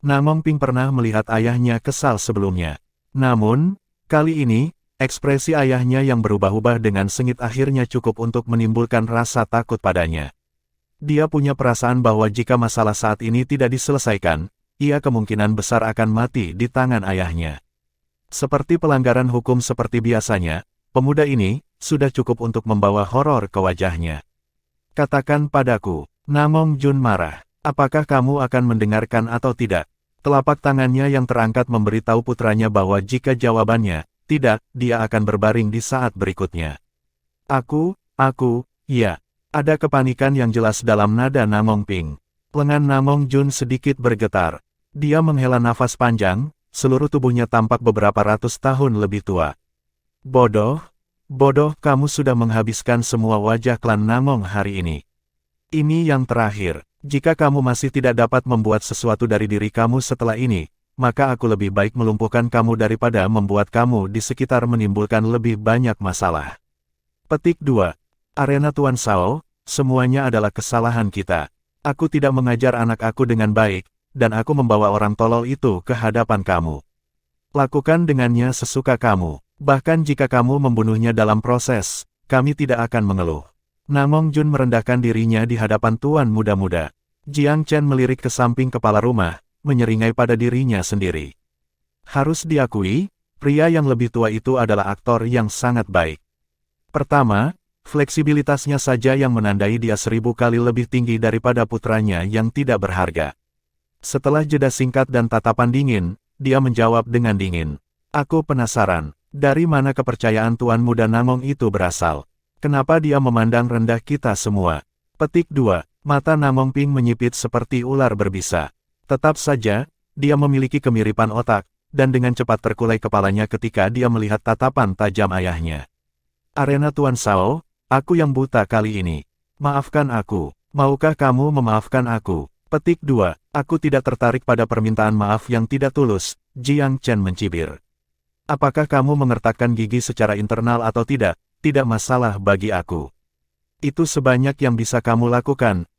[SPEAKER 1] Namong Ping pernah melihat ayahnya kesal sebelumnya. Namun, kali ini, ekspresi ayahnya yang berubah-ubah dengan sengit akhirnya cukup untuk menimbulkan rasa takut padanya. Dia punya perasaan bahwa jika masalah saat ini tidak diselesaikan, ia kemungkinan besar akan mati di tangan ayahnya. Seperti pelanggaran hukum seperti biasanya, pemuda ini sudah cukup untuk membawa horor ke wajahnya. Katakan padaku, Namong Jun marah. Apakah kamu akan mendengarkan atau tidak? Telapak tangannya yang terangkat memberitahu putranya bahwa jika jawabannya tidak, dia akan berbaring di saat berikutnya. Ya. Ada kepanikan yang jelas dalam nada Namong Ping. Lengan Namong Jun sedikit bergetar. Dia menghela nafas panjang, seluruh tubuhnya tampak beberapa ratus tahun lebih tua. Bodoh, kamu sudah menghabiskan semua wajah klan Namong hari ini. Ini yang terakhir. Jika kamu masih tidak dapat membuat sesuatu dari diri kamu setelah ini, maka aku lebih baik melumpuhkan kamu daripada membuat kamu di sekitar menimbulkan lebih banyak masalah. Petik 2. Arena Tuan Sao, semuanya adalah kesalahan kita. Aku tidak mengajar anak aku dengan baik, dan aku membawa orang tolol itu ke hadapan kamu. Lakukan dengannya sesuka kamu. Bahkan jika kamu membunuhnya dalam proses, kami tidak akan mengeluh. Namong Jun merendahkan dirinya di hadapan tuan muda-muda. Jiang Chen melirik ke samping kepala rumah, menyeringai pada dirinya sendiri. Harus diakui, pria yang lebih tua itu adalah aktor yang sangat baik. Pertama, fleksibilitasnya saja yang menandai dia 1000 kali lebih tinggi daripada putranya yang tidak berharga. Setelah jeda singkat dan tatapan dingin, dia menjawab dengan dingin. Aku penasaran, dari mana kepercayaan tuan muda Namong itu berasal? Kenapa dia memandang rendah kita semua? Petik 2. Mata Namong Ping menyipit seperti ular berbisa. Tetap saja, dia memiliki kemiripan otak, dan dengan cepat terkulai kepalanya ketika dia melihat tatapan tajam ayahnya. Arena Tuan Shao, aku yang buta kali ini. Maafkan aku. Maukah kamu memaafkan aku? Petik 2. Aku tidak tertarik pada permintaan maaf yang tidak tulus, Jiang Chen mencibir. Apakah kamu mengertakkan gigi secara internal atau tidak, tidak masalah bagi aku. Itu sebanyak yang bisa kamu lakukan.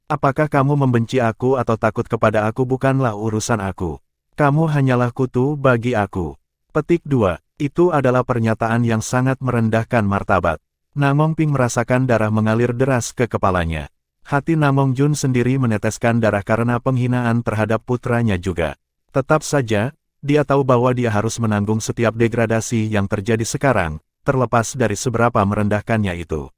[SPEAKER 1] Apakah kamu membenci aku atau takut kepada aku bukanlah urusan aku. Kamu hanyalah kutu bagi aku. Petik 2. Itu adalah pernyataan yang sangat merendahkan martabat. Namong Ping merasakan darah mengalir deras ke kepalanya. Hati Namong Jun sendiri meneteskan darah karena penghinaan terhadap putranya juga. Tetap saja, dia tahu bahwa dia harus menanggung setiap degradasi yang terjadi sekarang, terlepas dari seberapa merendahkannya itu.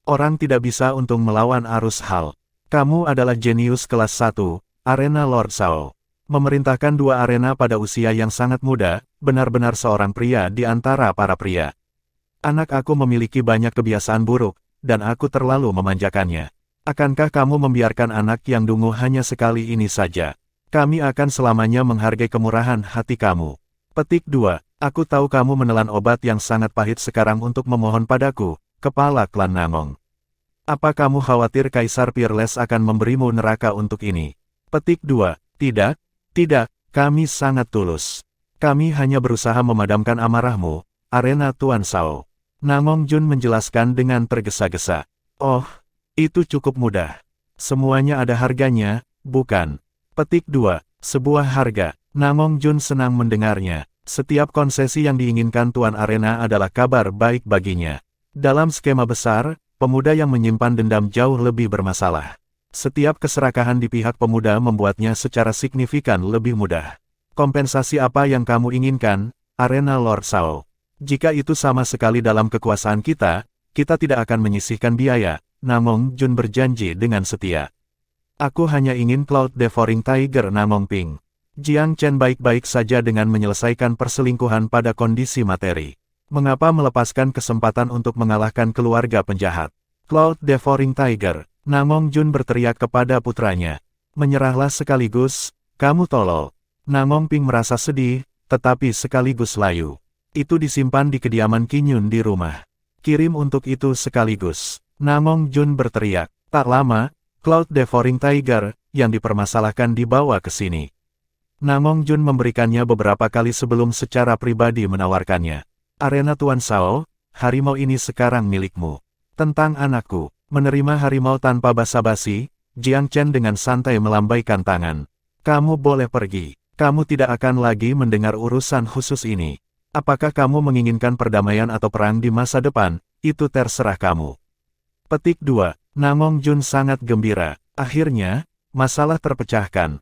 [SPEAKER 1] Orang tidak bisa untuk melawan arus hal. Kamu adalah jenius kelas 1, Arena Lord Shao. Memerintahkan 2 arena pada usia yang sangat muda, benar-benar seorang pria di antara para pria. Anak aku memiliki banyak kebiasaan buruk, dan aku terlalu memanjakannya. Akankah kamu membiarkan anak yang dungu hanya sekali ini saja? Kami akan selamanya menghargai kemurahan hati kamu. Petik 2. Aku tahu kamu menelan obat yang sangat pahit sekarang untuk memohon padaku, kepala klan Namong. Apa kamu khawatir Kaisar Peerless akan memberimu neraka untuk ini? Petik 2. Tidak, kami sangat tulus. Kami hanya berusaha memadamkan amarahmu, Arena Tuan Shao. Namong Jun menjelaskan dengan tergesa-gesa. Oh, itu cukup mudah. Semuanya ada harganya, bukan? Petik 2. Sebuah harga. Namong Jun senang mendengarnya. Setiap konsesi yang diinginkan Tuan Arena adalah kabar baik baginya. Dalam skema besar, pemuda yang menyimpan dendam jauh lebih bermasalah. Setiap keserakahan di pihak pemuda membuatnya secara signifikan lebih mudah. Kompensasi apa yang kamu inginkan, Arena Lord Shao? Jika itu sama sekali dalam kekuasaan kita, kita tidak akan menyisihkan biaya, Namong Jun berjanji dengan setia. Aku hanya ingin Cloud Devouring Tiger Namong Ping. Jiang Chen baik-baik saja dengan menyelesaikan perselingkuhan pada kondisi materi. Mengapa melepaskan kesempatan untuk mengalahkan keluarga penjahat? Cloud Devouring Tiger, Namong Jun berteriak kepada putranya. Menyerahlah sekaligus, kamu tolol. Namong Ping merasa sedih, tetapi sekaligus layu. Itu disimpan di kediaman Qinyun di rumah. Kirim untuk itu sekaligus. Namong Jun berteriak. Tak lama, Cloud Devouring Tiger, yang dipermasalahkan dibawa ke sini. Namong Jun memberikannya beberapa kali sebelum secara pribadi menawarkannya. Arena Tuan Shao, harimau ini sekarang milikmu. Tentang anakku, menerima harimau tanpa basa-basi, Jiang Chen dengan santai melambaikan tangan. Kamu boleh pergi. Kamu tidak akan lagi mendengar urusan khusus ini. Apakah kamu menginginkan perdamaian atau perang di masa depan, itu terserah kamu. Petik 2. Namong Jun sangat gembira. Akhirnya, masalah terpecahkan.